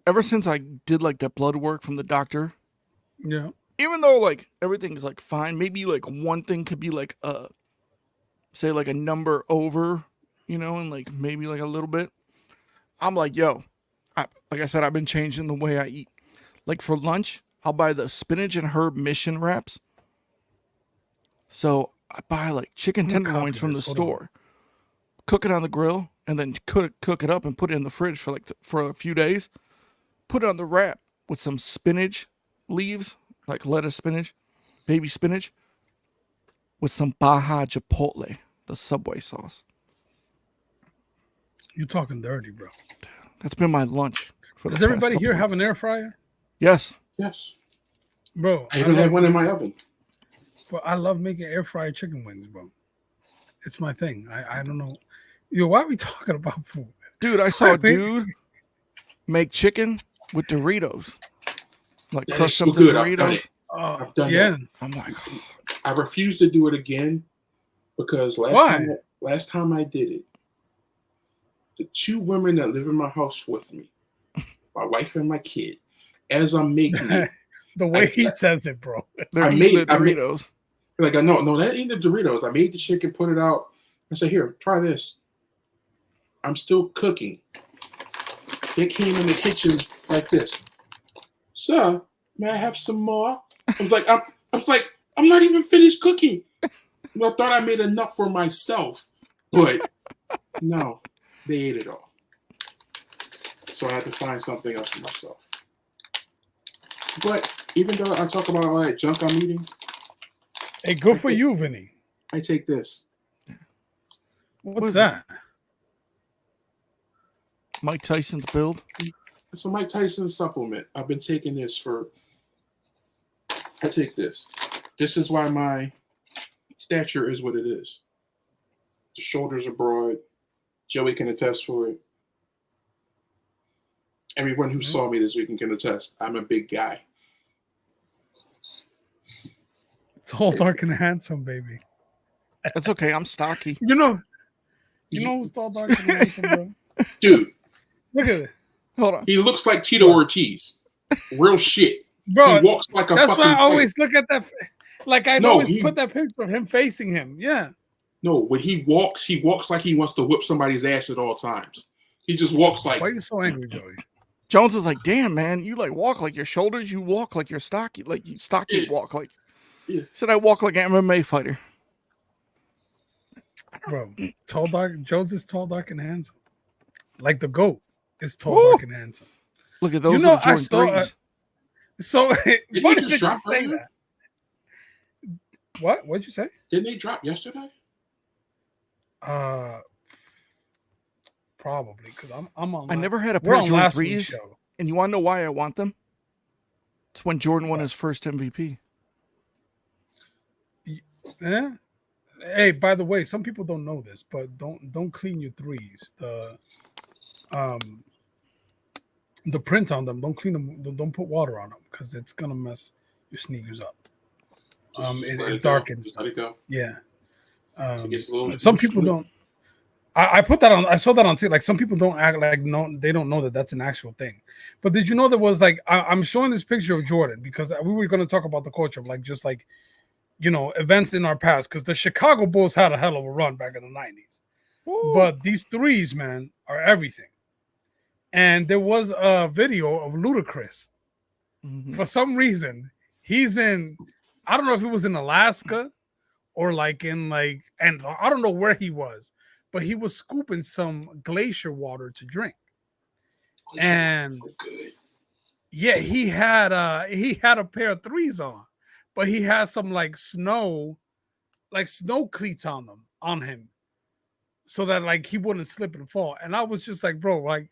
ever since I did like that blood work from the doctor. Yeah. Even though like everything is like fine, maybe like one thing could be like say like a number over, and like maybe like a little bit. I'm like, yo, like I said, I've been changing the way I eat. Like for lunch, I'll buy the spinach and herb mission wraps. So I buy like chicken tenderloins from the store, cook it on the grill, and then cook it up and put it in the fridge for for a few days. put it on the wrap with some spinach leaves, like lettuce spinach, baby spinach, with some Baja Chipotle, the Subway sauce. You're talking dirty, bro. That's been my lunch. Does everybody here have an air fryer? Yes. Yes. Bro, I even have one in my oven. But I love making air fried chicken wings, bro. It's my thing. I don't know. Yo, why are we talking about food? Dude, I saw a dude make chicken with Doritos. Like That crush is some so good. I've Doritos. I've done Yeah. that. I'm like, I refuse to do it again because last time I did it, the 2 women that live in my house with me, my wife and my kid, as I'm making it, the way he says it, bro. they're eating the Doritos. Like, no, that ain't the Doritos. I made the chicken, put it out. I said, here, try this. I'm still cooking. They came in the kitchen like this. Sir, may I have some more? I was like, I'm not even finished cooking. I thought I made enough for myself, but no, they ate it all. So I had to find something else for myself. But even though I talk about all that junk I'm eating, Hey, good for you, Vinny. I take this. What's that? Mike Tyson's build. It's a Mike Tyson supplement. I've been taking this I take this. This is why my stature is what it is. The shoulders are broad. Joey can attest for it. Everyone who saw me this weekend can attest. I'm a big guy. Tall, dark, and handsome, baby. That's okay. I'm stocky. You know who's tall, dark, and handsome, bro? Dude. Look at it. Hold on. He looks like Tito Ortiz. Real shit. Bro, he walks like a that's fucking why I always look at that. Like, I No, always he- put that picture of him facing him. Yeah. No, when he walks like he wants to whip somebody's ass at all times. He just walks like, Why are you so angry, Joey? Jones is like, damn, man, you like walk like your shoulders, you walk like you're stocky, like you stocky Yeah. walk like. Yeah. He said I walk like an MMA fighter. Bro, tall, dark. Jones is tall, dark, and handsome. Like the GOAT is tall, Woo! dark, and handsome. Look at those You know, are the Jordan I saw, 3s. So he funny just that you drop say earlier? that. What? What'd you say? didn't they drop yesterday? Probably because I'm on. I never had a We're pair of on Jordan last week's 3s. show. And you want to know why I want them? It's when Jordan won his first MVP. Yeah. Hey, by the way, some people don't know this, but don't clean your threes. The print on them, don't clean them. Don't put water on them because it's gonna mess your sneakers up. Just let It go. darkens. Just let it go. Yeah. It gets a little Some people loose. don't. I put that on. I saw that on TikTok. Like some people don't act like they don't know that that's an actual thing. But did you know there was like I'm showing this picture of Jordan because we were going to talk about the culture of like just like events in our past because the Chicago Bulls had a hell of a run back in the 90s. Woo. But these threes, man, are everything. And there was a video of Ludacris. Mhm. For some reason, he's in. I don't know if it was in Alaska or like in like, and I don't know where he was. But he was scooping some glacier water to drink. And Good. yeah, he had a pair of threes on, but he had some like snow cleats on him, so that like he wouldn't slip and fall. And I was just like, bro, like,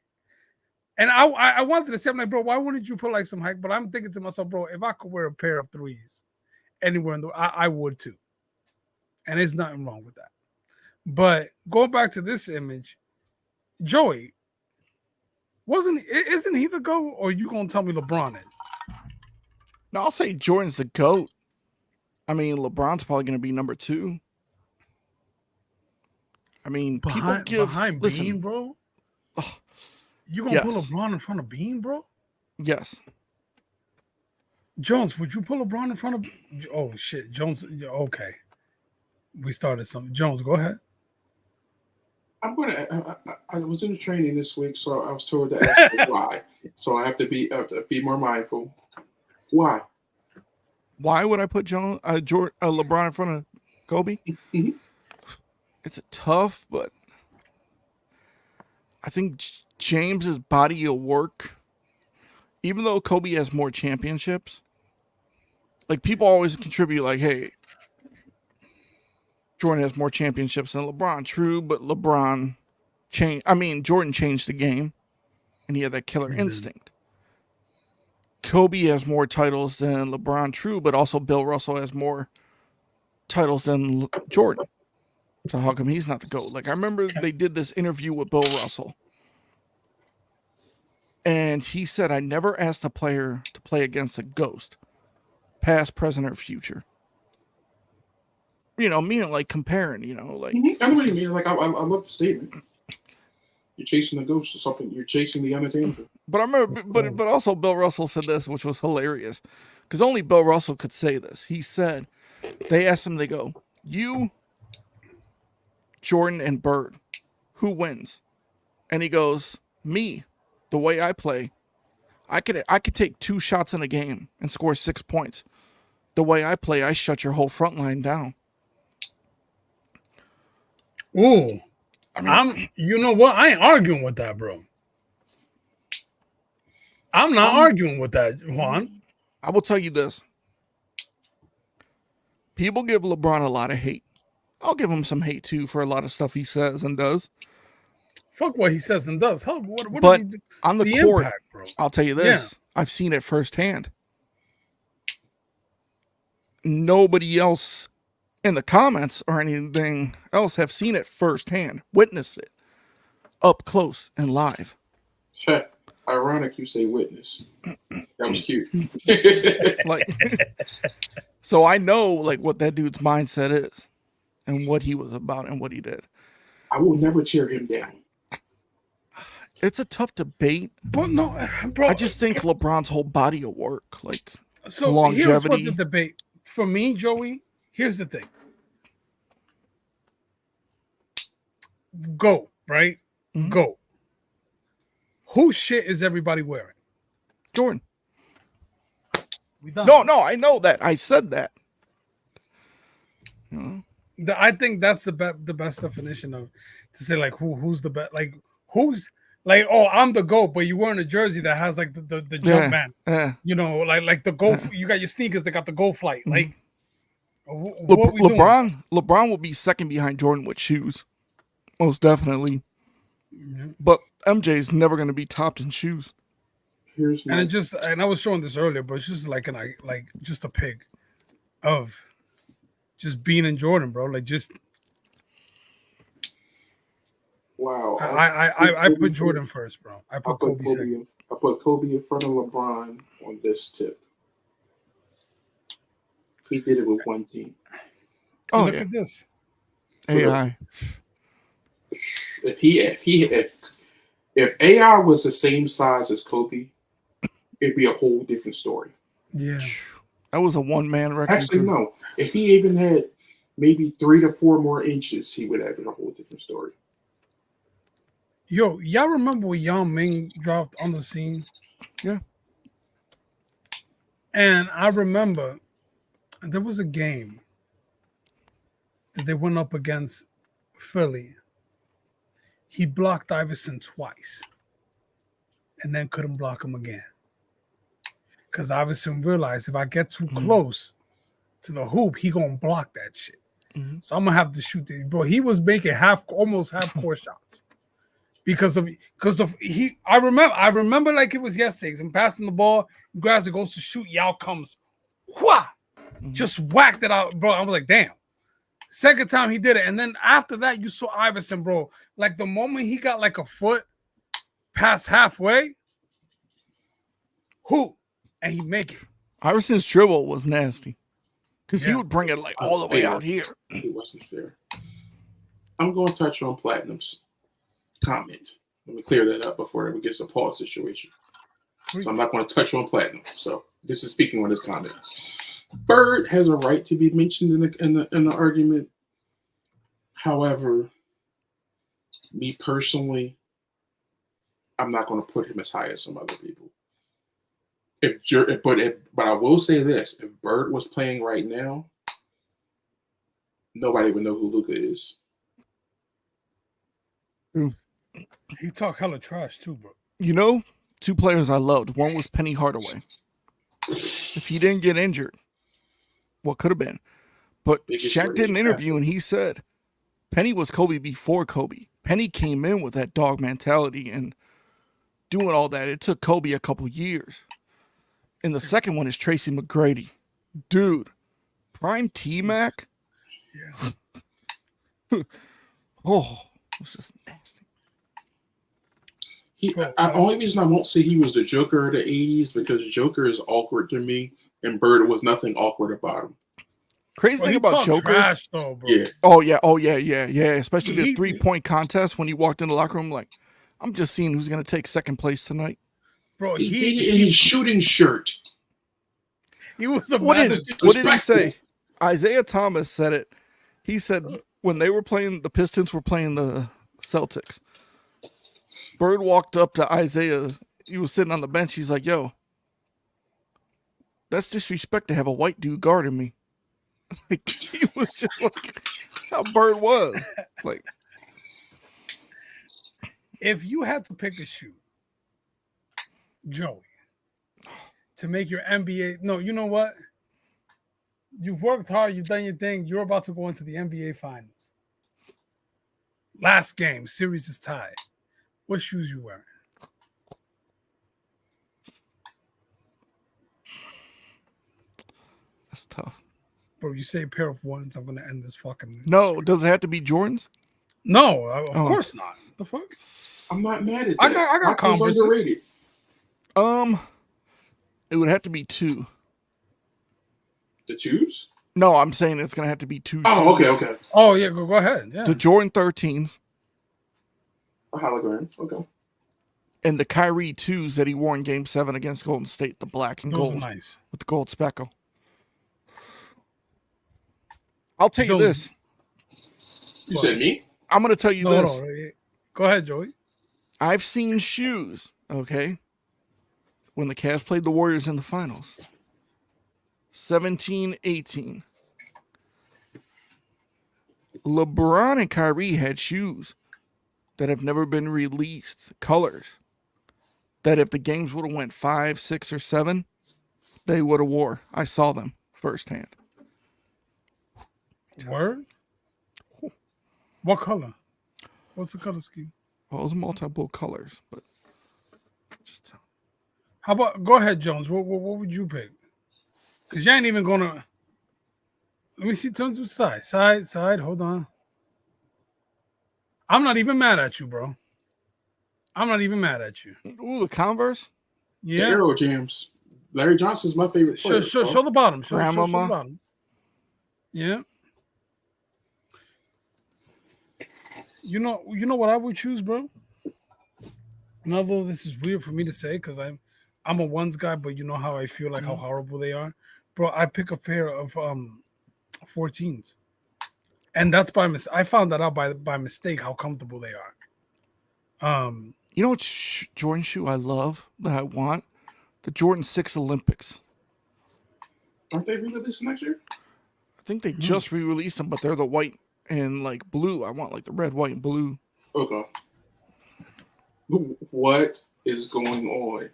and I wanted to say, I'm like, bro, why wouldn't you put like some hike? But I'm thinking to myself, bro, if I could wear a pair of threes anywhere in the, I would too. And there's nothing wrong with that. But going back to this image, Joey, isn't he the GOAT, or you gonna tell me LeBron is? No, I'll say Jordan's the GOAT. I mean, LeBron's probably going to be number 2. I mean, people give behind listen, Bean, bro. Oh, You gonna put yes. LeBron in front of Bean, bro? Yes. Jones, would you put LeBron in front of? Oh shit, Jones. Okay, we started something. Jones, go ahead. I'm gonna. I was in the training this week, so I was told to ask why. So I have to be more mindful. Why? Why would I put LeBron in front of Kobe? Mm-hmm. It's a tough, but I think James's body of work even though Kobe has more championships, like people always contribute like, hey, Jordan has more championships than LeBron. True, but Jordan changed the game and he had that killer instinct. Kobe has more titles than LeBron. True, but also Bill Russell has more titles than Jordan. So how come he's not the GOAT? Like I remember they did this interview with Bill Russell. And he said, I never asked a player to play against a ghost, past, present, or future. You know, meaning like comparing, you know, like. I know what you mean. Like, I love the statement. You're chasing the ghost or something. You're chasing the unattainable. But I remember, but also Bill Russell said this, which was hilarious. Because only Bill Russell could say this. He said, they asked him, they go, you, Jordan, and Bird, who wins? And he goes, me. The way I play, I could take 2 shots in a game and score 6 points. The way I play, I shut your whole front line down. Ooh, you know what? I ain't arguing with that, bro. I'm not arguing with that, Juan. I will tell you this. People give LeBron a lot of hate. I'll give him some hate too for a lot of stuff he says and does. Fuck what he says and does. What but does he do? On the court, impact, bro. I'll tell you this. Yeah. I've seen it firsthand. Nobody else in the comments or anything else have seen it firsthand, witnessed it up close and live. Ironic you say witness. That was cute. So I know like what that dude's mindset is and what he was about and what he did. I will never tear him down. It's a tough debate. But no, bro. I just think LeBron's whole body of work, like so longevity. Here's what the debate for me, Joey. Here's the thing. Go, right? Mm-hmm. Go. Whose shit is everybody wearing? Jordan. No, I know that. I said that. You know? I think that's the best definition of to say like who's the best, like who's like, oh, I'm the GOAT, but you're wearing a jersey that has like the jump man. You know, like the GOAT. You got your sneakers that got the GOAT flight. Like what we LeBron will be second behind Jordan with shoes, most definitely. Mm-hmm. But MJ's never going to be topped in shoes. And I was showing this earlier, but it's just like just a pig of just being in Jordan, bro. Like just wow. I put Jordan first, bro. I put Kobe second. I put Kobe in front of LeBron on this tip. He did it with one team. Oh, look at this. AI. If AI was the same size as Kobe, it'd be a whole different story. Yeah. That was a one-man record. Actually, no. If he even had maybe 3 to 4 more inches, he would have been a whole different story. Yo, y'all remember when Yao Ming dropped on the scene? Yeah. And I remember there was a game that they went up against Philly. He blocked Iverson twice and then couldn't block him again. Because Iverson realized if I get too close to the hoop, he going to block that shit. Mm-hmm. So I'm going to have to shoot it. Bro, he was making almost half court shots. I remember like it was yesterday. I'm passing the ball, grabs it, goes to shoot, Yao comes. Just whacked it out, bro. I was like, damn. Second time he did it. And then after that, you saw Iverson, bro. Like the moment he got like a foot past halfway, and he make it. Iverson's dribble was nasty. Because he would bring it like all the way out here. It wasn't fair. I'm going to touch on Platinum's comment. Let me clear that up before we get a pause situation. So I'm not going to touch on Platinum. So this is speaking on his comment. Bird has a right to be mentioned in the argument. However, me personally, I'm not going to put him as high as some other people. But I will say this: if Bird was playing right now, nobody would know who Luka is. He talk hella trash too, bro. You know, two players I loved. One was Penny Hardaway. If he didn't get injured, what could have been? But Biggest Shaq did an relief interview and he said Penny was Kobe before Kobe. Penny came in with that dog mentality and doing all that. It took Kobe a couple years. And the second one is Tracy McGrady. Dude, prime T-Mac. Yeah. Oh, it's just nasty. Only reason I won't say he was the Joker of the 80s because Joker is awkward to me, and Bird was nothing awkward about him. Crazy thing about Joker. Trash, though, bro. Yeah. Oh yeah. Especially the 3-point contest when he walked in the locker room like, I'm just seeing who's gonna take second place tonight. Bro, he did it in his shooting shirt. He was a What did he say? Isaiah Thomas said it. He said when they were playing, the Pistons were playing the Celtics. Bird walked up to Isaiah. He was sitting on the bench. He's like, yo, that's disrespect to have a white dude guarding me. Like, he was just like, that's how Bird was. Like, if you had to pick a shoe, Joey, to make your NBA, no, you know what? You've worked hard. You've done your thing. You're about to go into the NBA Finals. Last game, series is tied. What shoes you wearing? that's tough. Bro, you say a pair of ones, I'm going to end this fucking... No, does it have to be Jordans? No, of course not. The fuck? I'm not mad at that. I got Converse. Underrated. It would have to be two. The twos? No, I'm saying it's gonna have to be two. Oh, shoes. okay. Oh yeah, go ahead. Yeah. The Jordan 13s. A hologram. Okay. And the Kyrie 2s that he wore in Game 7 against Golden State, the black and Those gold, are nice. with the gold speckle. I'll tell you Joey. this. You said me? I'm gonna tell you this. No. Go ahead, Joey. I've seen shoes, okay, when the Cavs played the Warriors in the finals. 17-18. LeBron and Kyrie had shoes that have never been released, colors, that if the games would have went 5, 6, or 7, they would have wore. I saw them firsthand. Word? What color? What's the color scheme? Well, it was multiple colors, but just how about, go ahead, Jones. What would you pick? Because you ain't even gonna. Let me see. Turn to the side. Hold on. I'm not even mad at you, bro. I'm not even mad at you. Ooh, the Converse. The Yeah. Aero Jams. Larry Johnson's my favorite player. Show the bottom. Show the Grandmama. bottom. Yeah. You know what I would choose, bro? And although this is weird for me to say, because I'm a ones guy, but you know how I feel like how horrible they are, bro. I pick a pair of 14s, and that's by mistake. I found that out by mistake how comfortable they are. You know what Jordan shoe I love that I want? The Jordan 6 Olympics. Aren't they re-released next year? I think they just re-released them, but they're the white and like blue. I want like the red, white, and blue. Okay. What is going on?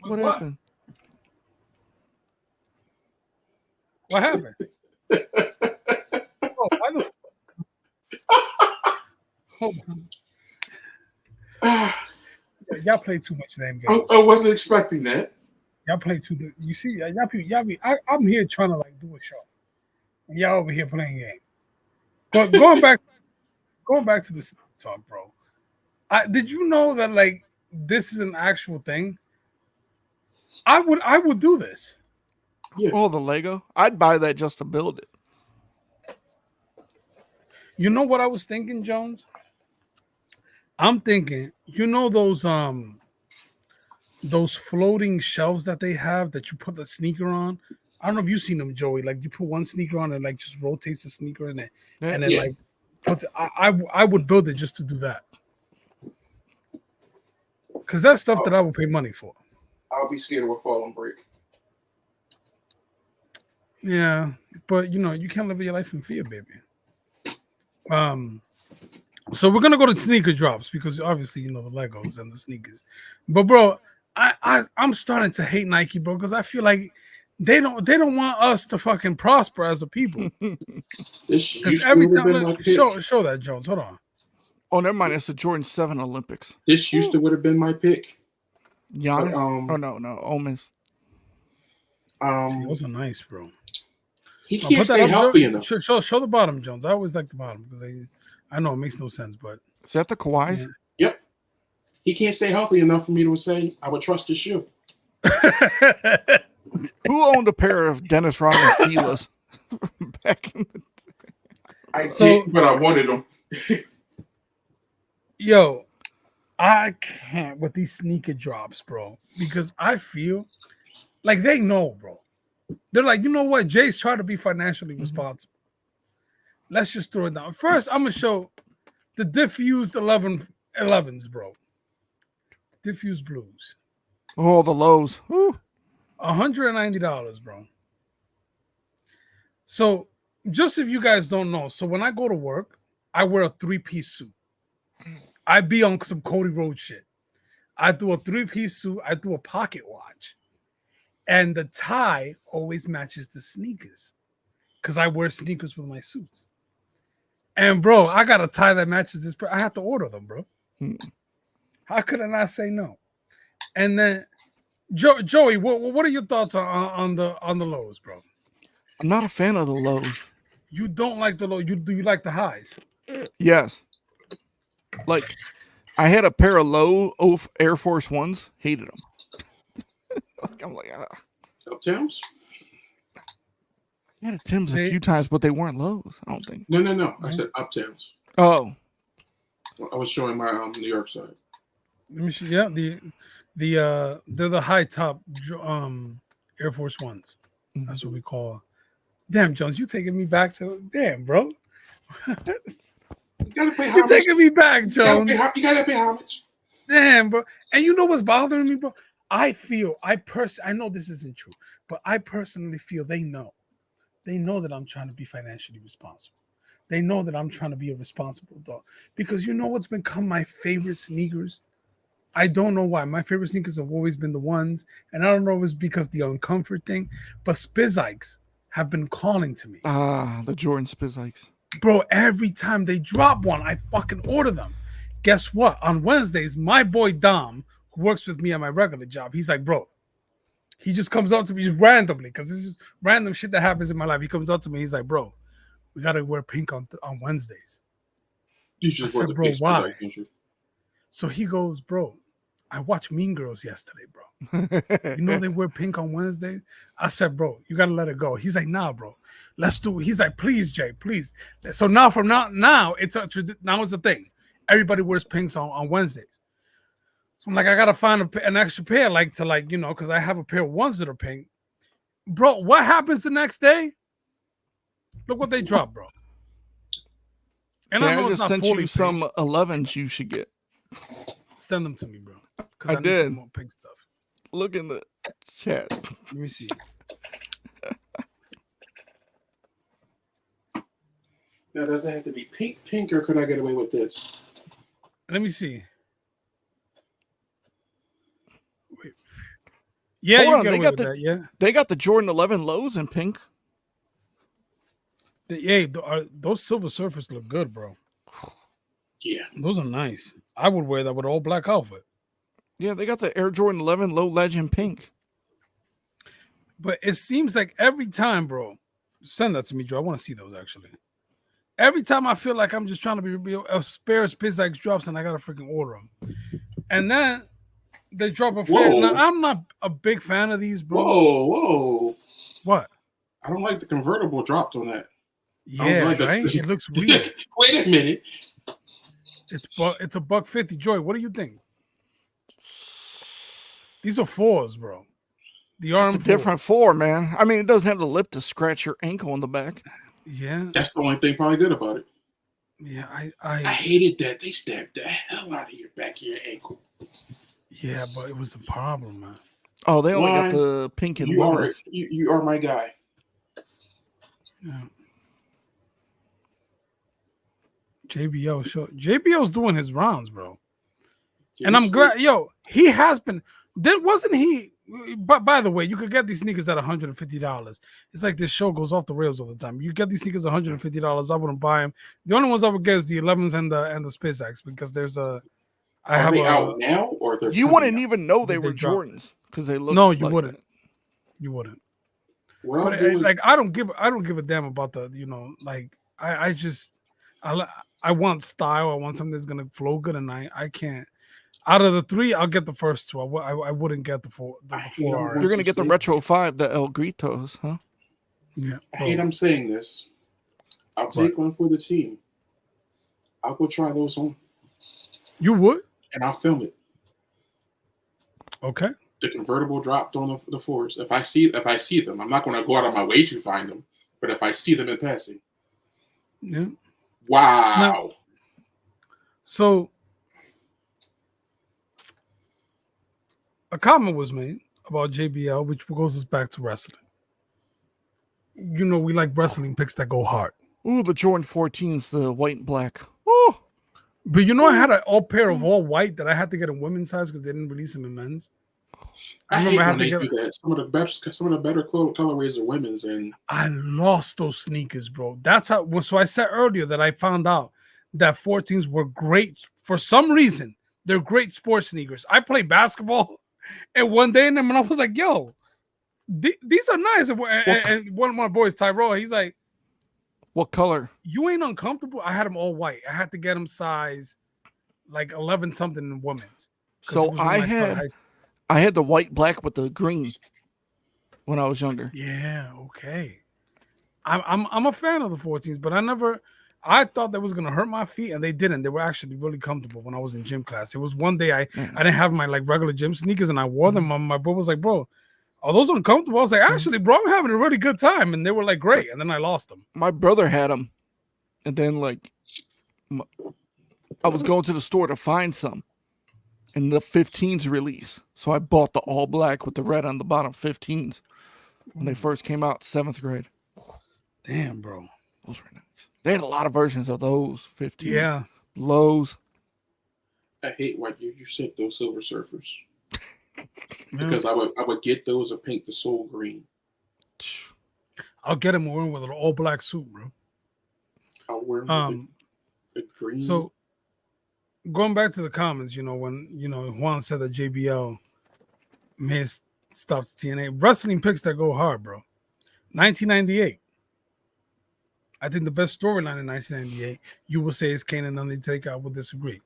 What happened? What happened? Oh, why the hold on. Y'all play too much damn games. I wasn't expecting that. Y'all play too. You see, I'm here trying to like do a show, and y'all over here playing games. But going back to this talk, bro. Did you know that like this is an actual thing? I would do this. Yeah. Oh, the Lego. I'd buy that just to build it. You know what I was thinking, Jones? I'm thinking, you know those floating shelves that they have that you put the sneaker on. I don't know if you've seen them, Joey. Like you put one sneaker on and like just rotates the sneaker in it, and then like puts it. I would build it just to do that, because that's stuff that I would pay money for. I'll be scared of a fall and break. Yeah, but you know you can't live your life in fear, baby. So we're gonna go to sneaker drops because obviously you know the Legos and the sneakers. But bro, I'm starting to hate Nike, bro, because I feel like they don't want us to fucking prosper as a people. This Because used to every would have time, been my look, pick. show that Jones. Hold on. Oh, never mind. It's the Jordan 7 Olympics. This used to would have been my pick. Giannis? But, oh, no. Ole Miss. Those are nice, bro. He Now, can't put that stay up, healthy Joe. enough. Show the bottom, Jones. I always like the bottom because I know it makes no sense, but Is that the Kawhis? yeah. Yep. He can't stay healthy enough for me to say I would trust his shoe. Who owned a pair of Dennis Rodman Fila's back in the I did, but I wanted them. Yo, I can't with these sneaker drops, bro, because I feel like they know, bro. They're like, you know what? Jay's trying to be financially responsible. Let's just throw it down. First, I'm gonna show the diffused 11s, bro. Diffused blues. Oh, the lows. Woo. $190, bro. So, just if you guys don't know, so when I go to work, I wear a 3-piece suit. I be on some Cody Rhodes shit. I do a 3-piece suit. I do a pocket watch. And the tie always matches the sneakers because I wear sneakers with my suits. And, bro, I got a tie that matches this. I have to order them, bro. How could I not say no? And then, Joey, what are your thoughts on the lows, bro? I'm not a fan of the lows. You don't like the low. Do you like the highs? Yes. Like, I had a pair of low Air Force Ones. Hated them. I'm like, Uptowns? I had a Tim's a few times, but they weren't lows. I don't think. No. I said Uptowns. Oh. I was showing my New York side. Let me see. Yeah, they're the high top Air Force Ones. That's what we call. Damn, Jones, you taking me back to bro. You gotta pay homage. You're taking me back, Jones. You gotta pay homage. Damn, bro. And you know what's bothering me, bro? I know this isn't true, but I personally feel they know that I'm trying to be financially responsible. They know that I'm trying to be a responsible dog. Because you know what's become my favorite sneakers? I don't know why. My favorite sneakers have always been the ones, and I don't know if it's because the uncomfort thing, but Spizikes have been calling to me. The Jordan Spizikes. Bro, every time they drop one, I fucking order them. Guess what? On Wednesdays, my boy Dom, who works with me at my regular job, he's like, bro, he just comes up to me just randomly, because this is random shit that happens in my life. He comes up to me, he's like, bro, we got to wear pink on Wednesdays. You just I said, bro, why? Spizikes, so he goes, bro, I watched Mean Girls yesterday, bro. You know they wear pink on Wednesday? I said, bro, you got to let it go. He's like, nah, bro. Let's do it. He's like, please, Jay, please. So now it's a thing. Everybody wears pinks on Wednesdays. So I'm like, I got to find an extra pair, because I have a pair of ones that are pink. Bro, what happens the next day? Look what they drop, bro. And Jay, I know I it's just not sent you fully some pink. 11s you should get. Send them to me, bro. I need did. some more pink stuff. Look in the chat. Let me see. Now, does it have to be pink, or could I get away with this? Let me see. Wait. Yeah, Hold you on, get they away got with the- that, yeah. They got the Jordan 11 lows in pink. Yeah, those Silver Surfers look good, bro. Yeah. Those are nice. I would wear that with an all black outfit. Yeah, they got the Air Jordan 11 low legend pink. But it seems like every time, bro, send that to me, Joe. I want to see those actually. Every time I feel like I'm just trying to be real, a spare Spizikes drops and I gotta freaking order them. And then they drop a fair. Now, I'm not a big fan of these, bro. Whoa. What? I don't like the convertible dropped on that. Yeah, like right? It looks weird. Wait a minute. It's $150. Joy, what do you think? These are 4s, bro. The arm. It's a different 4, man. I mean, it doesn't have the lip to scratch your ankle on the back. Yeah. That's the only thing probably good about it. Yeah, I hated that they stabbed the hell out of your back of your ankle. Yeah, but it was a problem, man. Oh, they only got the pink and women's. You are my guy. Yeah. JBL show. JBL's doing his rounds, bro. And I'm glad, he has been. There wasn't he. But by the way, you could get these sneakers at $150. It's like this show goes off the rails all the time. You get these sneakers $150. I wouldn't buy them. The only ones I would get is the 11s and the SpaceX because there's a. Are they out now or they're? You wouldn't out? even know they were Jordans because they look. No, you like wouldn't. That. You wouldn't. Well, but like I don't give a damn about the like I want style. I want something that's gonna flow good, and I can't. Out of the three, I'll get the first two. I wouldn't get the 4R. You're gonna get the Retro 5, the El Gritos, huh? Yeah. I hate I'm saying this. I'll take one for the team. I'll go try those on. You would? And I'll film it. Okay. The convertible dropped on the fours. If I see them, I'm not going to go out of my way to find them. But if I see them in passing, yeah. Wow. Now, so a comment was made about JBL, which goes us back to wrestling. We like wrestling picks that go hard. Ooh, the Jordan 14s, the white and black. Ooh. But I had an all pair of all white that I had to get in women's size because they didn't release them in men's. I hate when they do that. Some of the better colorways are women's, and I lost those sneakers, bro. That's how. So I said earlier that I found out that 14s were great for some reason. They're great sports sneakers. I play basketball, and one day in them, and I was like, "Yo, these are nice." And one of my boys, Tyrell, he's like, "What color? You ain't uncomfortable?" I had them all white. I had to get them size like 11 something in women's. So I had the white black with the green when I was younger. Yeah, okay. I'm a fan of the 14s, but I thought that was gonna hurt my feet, and they didn't. They were actually really comfortable when I was in gym class. It was one day I didn't have my like regular gym sneakers, and I wore them. My bro was like, "Bro, are those uncomfortable?" I was like, "Actually, bro, I'm having a really good time," and they were like great. And then I lost them. My brother had them, and then like I was going to the store to find some. And the 15s release. So I bought the all black with the red on the bottom 15s when they first came out, 7th grade. Damn, bro. Those were nice. They had a lot of versions of those 15s. Yeah. Lows. I hate when you sent those Silver Surfers. Because I would get those and paint the sole green. I'll get them wearing with an all black suit, bro. I'll wear them with the green. So going back to the comments, when Juan said that JBL may have stopped TNA, wrestling picks that go hard, bro. 1998. I think the best storyline in 1998, you will say, is Kane and Undertaker. I will disagree.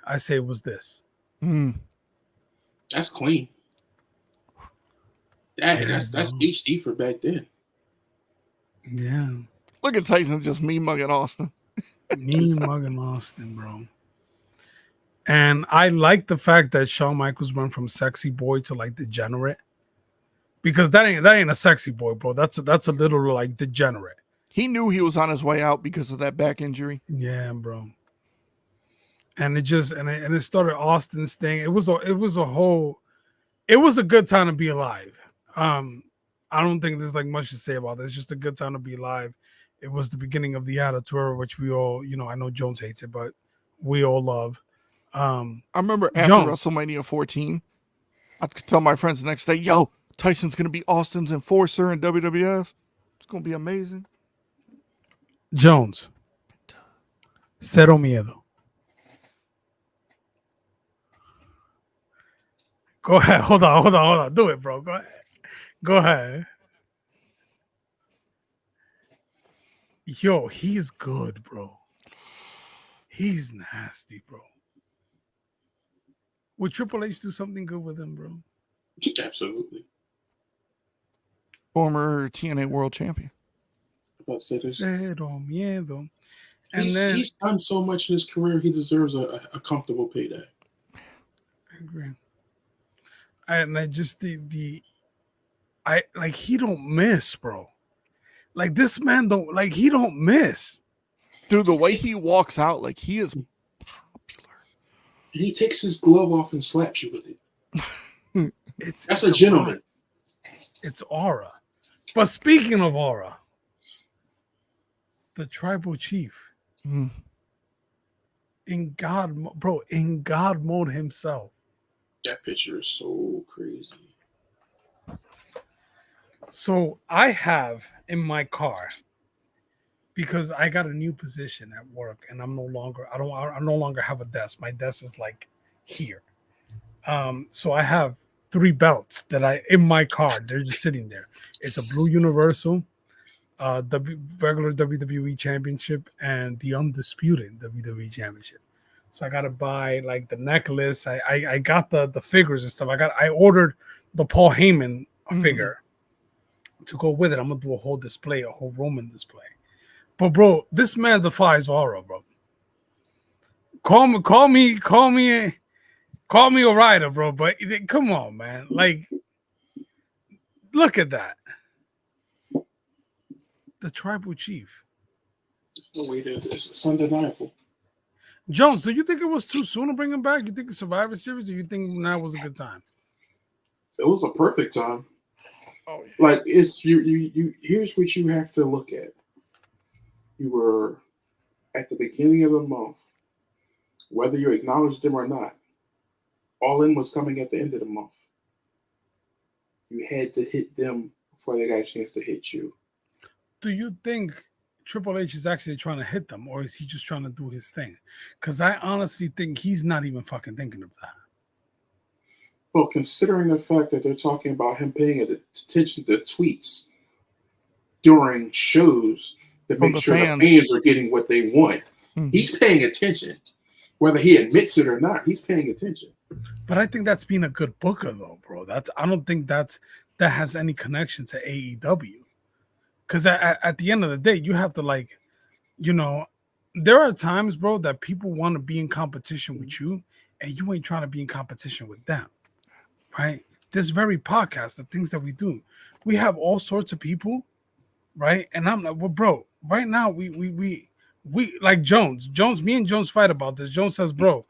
I say it was this. That's clean. That's HD for back then. Yeah. Look at Tyson just mugging Austin. Mugging Austin, bro. And I like the fact that Shawn Michaels went from sexy boy to like degenerate, because that ain't a sexy boy, bro. That's a little like degenerate. He knew he was on his way out because of that back injury. Yeah, bro. And it started Austin's thing. It was a good time to be alive. I don't think there's like much to say about it. It's just a good time to be alive. It was the beginning of the Attitude Era, which we all, I know Jones hates it, but we all love. I remember after WrestleMania 14, I could tell my friends the next day, "Yo, Tyson's gonna be Austin's enforcer in WWF. It's gonna be amazing." Jones, cero miedo. Go ahead. Hold on. Do it, bro. Go ahead. Yo, he's good, bro. He's nasty, bro. Would Triple H do something good with him, bro? Absolutely. Former TNA World Champion. Cero miedo. And he's done so much in his career, he deserves a comfortable payday. I agree. And I just he don't miss, bro. Like this man he don't miss. Dude, the way he walks out, like he is popular. And he takes his glove off and slaps you with it. That's a gentleman. It's aura. But speaking of aura, the tribal chief. In God, bro, in God mode himself. That picture is so crazy. So I have in my car, because I got a new position at work and I no longer have a desk. My desk is like here. So I have 3 belts that I in my car. They're just sitting there. It's a blue universal, regular WWE championship, and the undisputed WWE championship. So I gotta buy like the necklace. I got the figures and stuff. I ordered the Paul Heyman figure to go with it. I'm gonna do a whole display, a whole Roman display. But bro, this man defies aura, bro. Call me a rider, bro. But come on, man. Like, look at that. The tribal chief. There's no way that it's undeniable. Jones, do you think it was too soon to bring him back? You think it's Survivor Series, or you think now was a good time? It was a perfect time. Oh, yeah. Like it's you. Here's what you have to look at. You were at the beginning of the month, whether you acknowledged them or not. All In was coming at the end of the month. You had to hit them before they got a chance to hit you. Do you think Triple H is actually trying to hit them, or is he just trying to do his thing? Because I honestly think he's not even fucking thinking of that. Well, considering the fact that they're talking about him paying attention to tweets during shows to From make the sure fans. the fans are getting what they want, he's paying attention. Whether he admits it or not, he's paying attention. But I think that's being a good booker, though, bro. I don't think that has any connection to AEW. Because at the end of the day, you have to there are times, bro, that people want to be in competition with you, and you ain't trying to be in competition with them, right? This very podcast, the things that we do, we have all sorts of people, right? And I'm like, well, bro, right now we like Jones, me and Jones fight about this. Jones says, bro,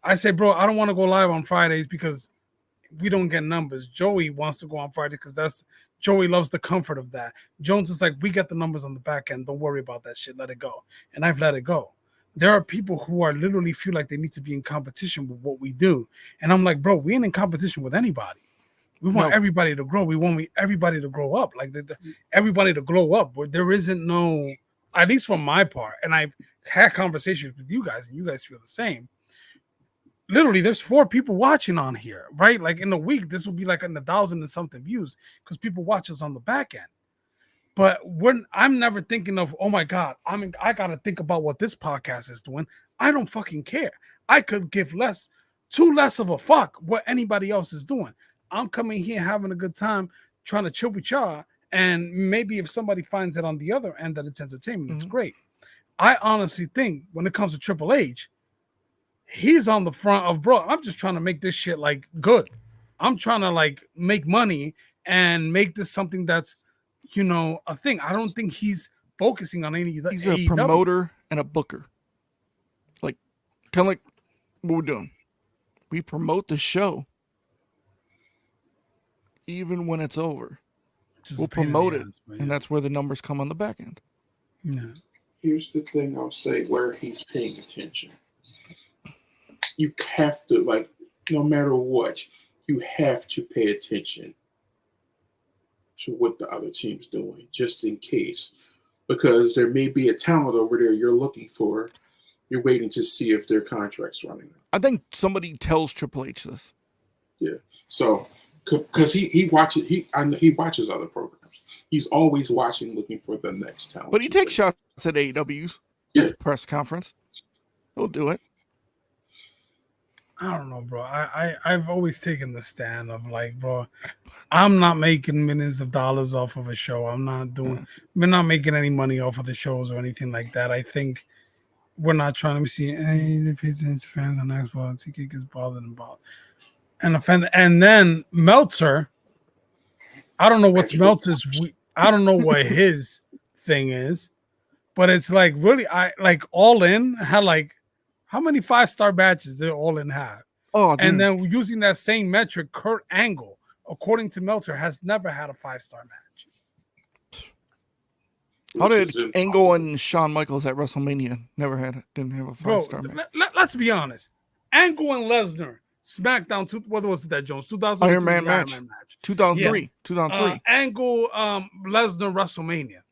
I say, bro, I don't want to go live on Fridays because we don't get numbers. Joey wants to go on Friday because Joey loves the comfort of that. Jones is like, we get the numbers on the back end. Don't worry about that shit. Let it go. And I've let it go. There are people who are literally feel like they need to be in competition with what we do. And I'm like, bro, we ain't in competition with anybody. We want everybody to grow. We want everybody to grow up. Like everybody to glow up. Where there isn't no, at least from my part, and I've had conversations with you guys, and you guys feel the same. Literally, there's 4 people watching on here, right? Like in a week, this will be like in 1,000 and something views because people watch us on the back end. But I'm never thinking of, oh my God, I gotta think about what this podcast is doing. I don't fucking care. I could give too less of a fuck what anybody else is doing. I'm coming here having a good time, trying to chill with y'all, and maybe if somebody finds it on the other end that it's entertainment, it's great. I honestly think when it comes to Triple H, he's on the front of, bro, I'm just trying to make this shit like good. I'm trying to like make money and make this something that's, a thing. I don't think he's focusing on any of the He's AEW. a promoter and a booker. Like, kind of like what we're doing. We promote the show even when it's over. We'll promote it, and that's where the numbers come on the back end. Yeah. Here's the thing I'll say where he's paying attention. You have to, like, no matter what, you have to pay attention to what the other team's doing, just in case. Because there may be a talent over there you're looking for. You're waiting to see if their contract's running. I think somebody tells Triple H this. Yeah. So, because he watches other programs. He's always watching, looking for the next talent. But he takes shots at AEW's press conference. He'll do it. I don't know, bro. I've always taken the stand of like, bro, I'm not making millions of dollars off of a show. We're not making any money off of the shows or anything like that. I think we're not trying to see the Pistons fans on Xbox. He gets bothered and bothered and offended. And then Meltzer, I don't know what's Meltzer's. I don't know what his thing is, but it's like really, I like All In had like. How many 5-star matches did All In have? Oh, dude. And then using that same metric, Kurt Angle, according to Meltzer, has never had a 5-star match. How which did is Angle impossible. and Shawn Michaels at WrestleMania didn't have a Bro, 5-star match? let's be honest. Angle and Lesnar, SmackDown, what was it that, Jones? 2003 Iron Man match. Iron Man match. 2003. Yeah. 2003. Angle, Lesnar, WrestleMania.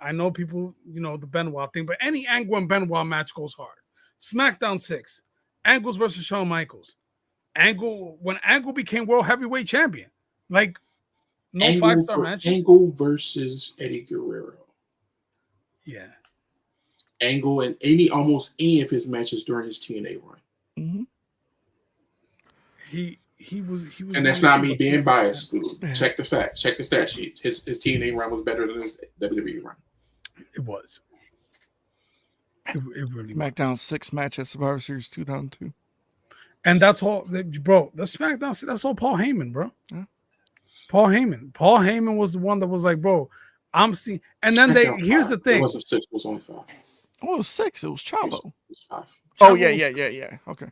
I know people, the Benoit thing, but any Angle and Benoit match goes hard. SmackDown 6. Angles versus Shawn Michaels. When Angle became World Heavyweight Champion. Like, no Angle 5-star matches. Angle versus Eddie Guerrero. Yeah. Angle in almost any of his matches during his TNA run. Mm-hmm. He was And that's not me being biased. Yeah. Check the facts. Check the stat sheet. His TNA run was better than his WWE run. It was. It really SmackDown was. 6 match at Survivor Series 2002. And that's all, bro. The SmackDown, that's all Paul Heyman, bro. Yeah. Paul Heyman was the one that was like, bro, I'm seeing. And then here's the thing. It wasn't 6, it was only 5. Oh, it was 6. It was Chavo. It was 5. Oh, yeah. Okay.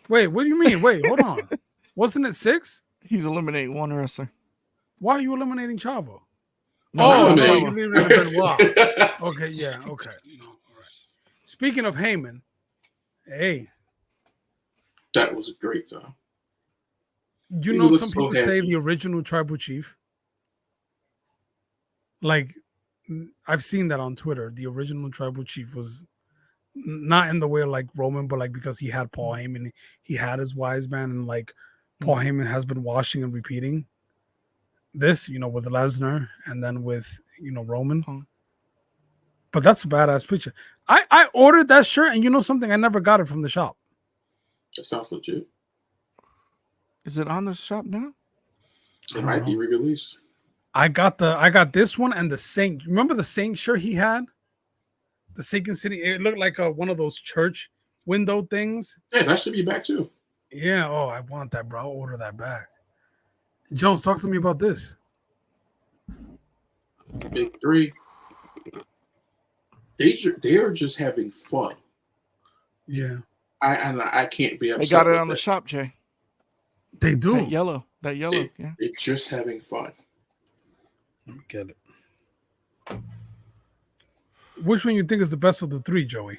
Wait, what do you mean? Wait, hold on. Wasn't it 6? He's eliminating one wrestler. Why are you eliminating Chavo? No, you Chavo. leave it in Benoit. Okay, yeah, okay. No, all right. Speaking of Heyman, hey. That was a great time. You He know, looked some so people say happy. the original tribal chief. Like, I've seen that on Twitter. The original tribal chief was not in the way of like Roman, but like because he had Paul Heyman, he had his wise man, and like Paul Heyman has been washing and repeating this, with Lesnar and then with Roman. But that's a badass picture. I ordered that shirt, and you know something? I never got it from the shop. That sounds legit. Is it on the shop now? It might be re-released. I got this one and the Saint. Remember the Saint shirt he had? The Saint City. It looked like one of those church window things. Yeah, that should be back too. Yeah. Oh, I want that, bro. I'll order that back. Jones, talk to me about this. Big 3. They're just having fun. Yeah. I can't be upset. They got it with on the that. shop, Jay. They do. That yellow. Yeah. They're just having fun. Let me get it. Which one you think is the best of the 3, Joey?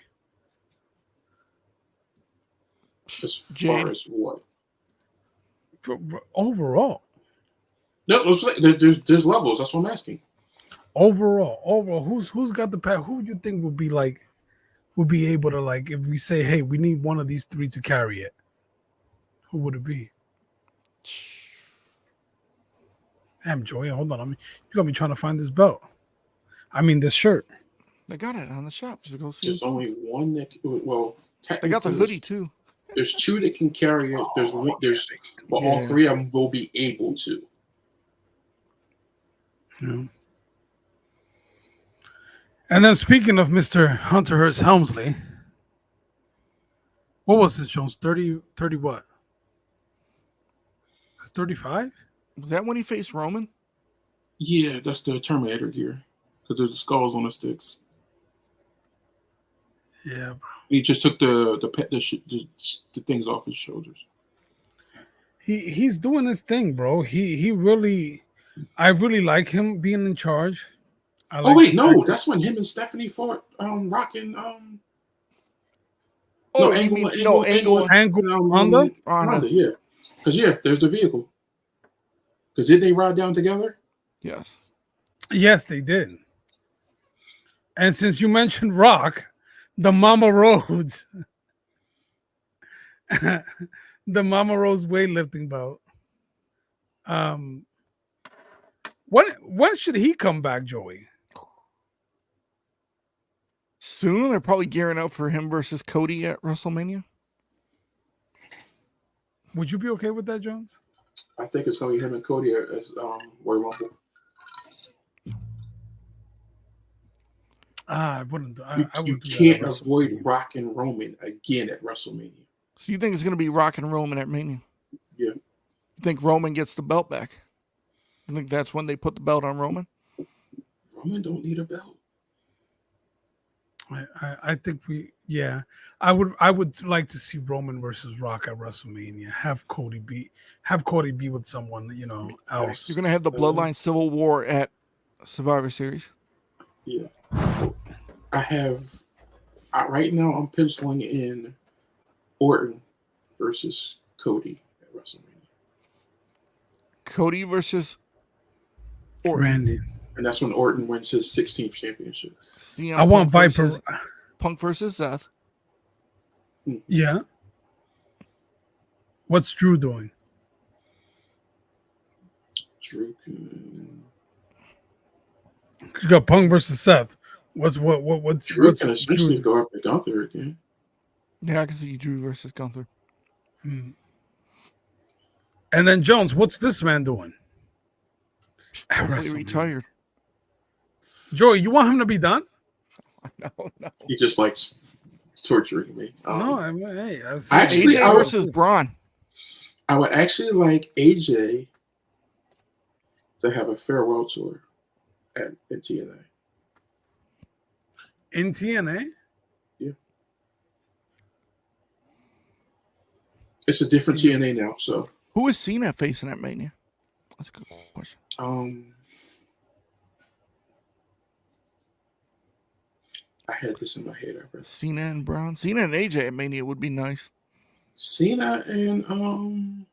As Jade. far as what? Overall. No, there's levels. That's what I'm asking. Overall, who's got the pack? Who you think would be able to, like, if we say, hey, we need one of these 3 to carry it? Who would it be? Damn, Joey, hold on. You got me trying to find this belt. I mean, this shirt. They got it on the shop. Just go see There's it. only one that. Well, They got the hoodie too. There's 2 that can carry it. All 3 of them will be able to. Yeah. And then speaking of Mr. Hunter Hearst Helmsley, what was this, Jones? 30 what? That's 35? Was that when he faced Roman? Yeah, that's the Terminator gear because there's the skulls on the sticks. Yeah, bro. He just took the things off his shoulders. He's doing his thing, bro. He really, I really like him being in charge. That's when him and Stephanie fought Angle Ronda? Ronda, yeah. Because there's the vehicle. Because did they ride down together? Yes, they did. And since you mentioned Rock, the Mama Rhodes, the Mama Rhodes weightlifting belt. When should he come back, Joey? Soon. They're probably gearing up for him versus Cody at WrestleMania. Would you be okay with that, Jones? I think it's going to be him and Cody as Royal Rumble. I wouldn't. You can't avoid Rock and Roman again at WrestleMania. So you think it's going to be Rock and Roman at Mania? Yeah. You think Roman gets the belt back? You think that's when they put the belt on Roman? Roman don't need a belt. I think I would like to see Roman versus Rock at WrestleMania. Have Cody be with someone else. You're gonna have the Bloodline Civil War at Survivor Series. Yeah. Right now I'm penciling in Orton versus Cody at WrestleMania. Cody versus Orton. Randy. And that's when Orton wins his 16th championship. CM I want Punk Viper. versus Punk versus Seth. Yeah. What's Drew doing? Drew can... You got Punk versus Seth. What's Drew can essentially go up to Gunther again. Yeah, I can see Drew versus Gunther. And then Jones, what's this man doing? Hopefully retired. Joey, you want him to be done? No. He just likes torturing me. No, I mean, hey, actually, AJ versus Braun. I would actually like AJ to have a farewell tour at TNA. In TNA? Yeah. It's a different TNA now, so. Who is Cena facing at Mania? That's a good question. I had this in my head. Cena and Braun. Cena and AJ at Mania would be nice. Cena and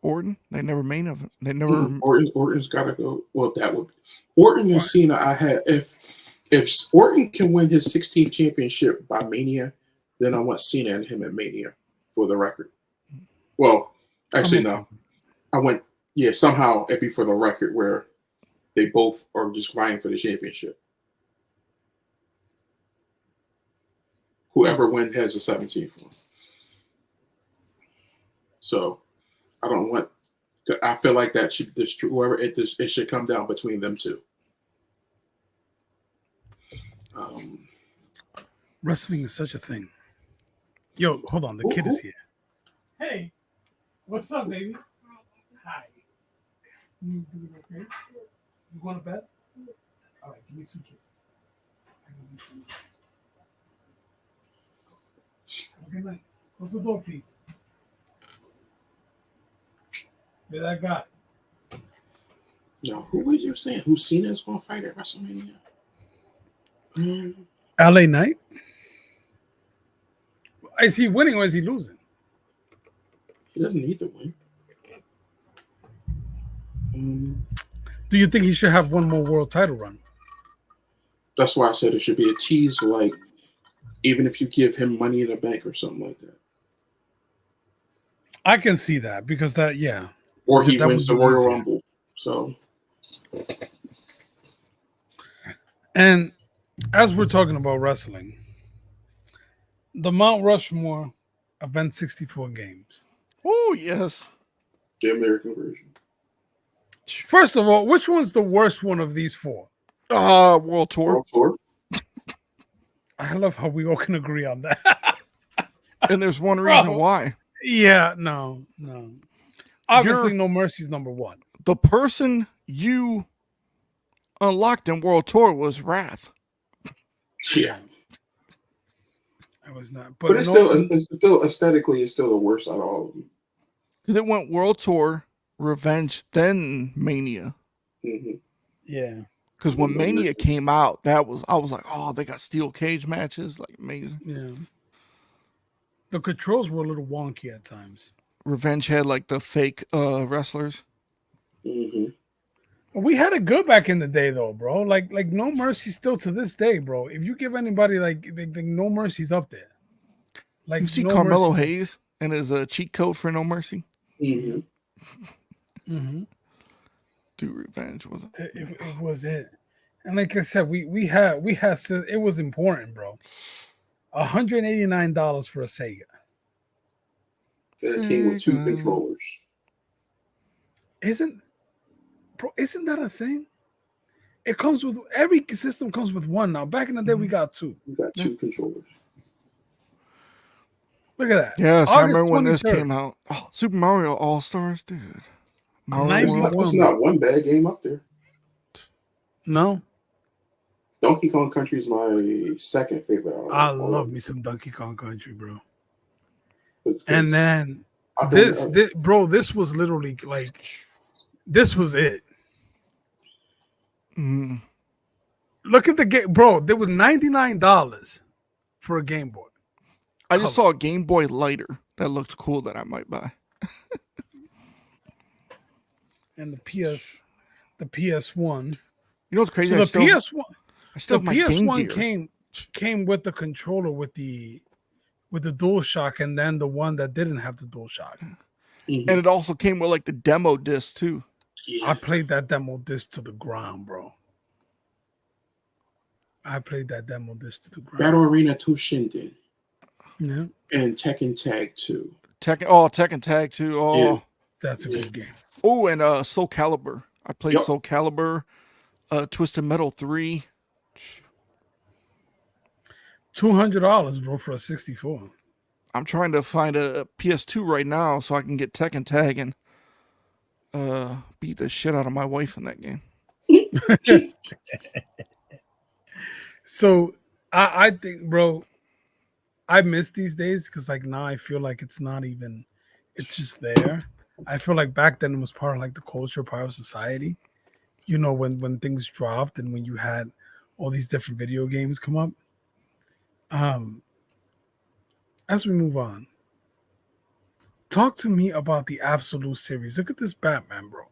Orton. They never main of it. They never. Orton's got to go. Well, that would be Orton and Cena. I had if Orton can win his 16th championship by Mania, then I want Cena and him at Mania for the record. Well, actually no. I went somehow it'd be for the record where they both are just vying for the championship. Whoever wins has the 17th one. So I don't want. I feel like that should whoever it should come down between them two. Wrestling is such a thing. Yo, hold on, the kid is here. Hey, what's up, baby? Hi. You doing okay? You going to bed? All right, give me some kisses. Good night. Close the door, please. Yeah, that guy. No, who was you saying? Who Cena's going to fight at WrestleMania? LA Knight? Is he winning or is he losing? He doesn't need to win. Do you think he should have one more world title run? That's why I said it should be a tease, like even if you give him Money in the Bank or something like that. I can see that because that, yeah. Or he wins the Royal Rumble. So. And as we're talking about wrestling, the Mount Rushmore Event 64 games. Oh, yes. The American version. First of all, which one's the worst one of these four? World Tour. World Tour. I love how we all can agree on that. And there's one reason why. Yeah, no. Obviously, No Mercy is number one. The person you unlocked in World Tour was Wrath. Yeah. I was not. But it's still aesthetically, it's still the worst out of all of them. Because it went World Tour, Revenge, then Mania. Mm-hmm. Yeah. Because when Mania came out, I was like, oh, they got steel cage matches, like amazing. Yeah. The controls were a little wonky at times. Revenge had like the fake wrestlers. Mm-hmm. We had it good back in the day, though, bro. Like No Mercy still to this day, bro. If you give anybody like No Mercy's up there. Like you see No Carmelo Mercy's Hayes and his cheat code for No Mercy. Mm-hmm. Mm-hmm. Dude, Revenge was it was it. And like I said, we had it was important, bro. $189 for a Sega. That came with 2 controllers. Isn't that a thing? It comes with every system comes with one now. Back in the day, we got 2. You got 2 controllers. Look at that. Yes, August I remember when 23rd. this came out. Oh, Super Mario All Stars, dude. It's not one bad game up there. No. Donkey Kong Country is my second favorite. I love me some Donkey Kong Country, bro. And then this was literally like, this was it. Mm. Look at the game, bro. They were $99 for a Game Boy. I just saw a Game Boy lighter that looked cool that I might buy. And the PS1. You know what's crazy? So the PS1, I still have my Game PS1 Gear. came with the controller with the Dual Shock, and then the one that didn't have the Dual Shock. And it also came with like the demo disc too. Yeah. I played that demo disc to the ground, bro. I played that demo disc to the ground. Battle Arena 2 Shinden. Yeah. And Tekken Tag 2. Tekken Tag 2. Oh, Yeah. That's a good game. Oh, and Soul Calibur. I played Yep. Soul Calibur, Twisted Metal 3. $200, bro, for a 64. I'm trying to find a PS2 right now so I can get Tekken Tag and beat the shit out of my wife in that game. So I think, bro, I miss these days because like now I feel like it's not even, it's just there. I feel like back then it was part of like the culture, part of society. You know, when things dropped and when you had all these different video games come up. As we move on, talk to me about the Absolute series. Look at this Batman, bro.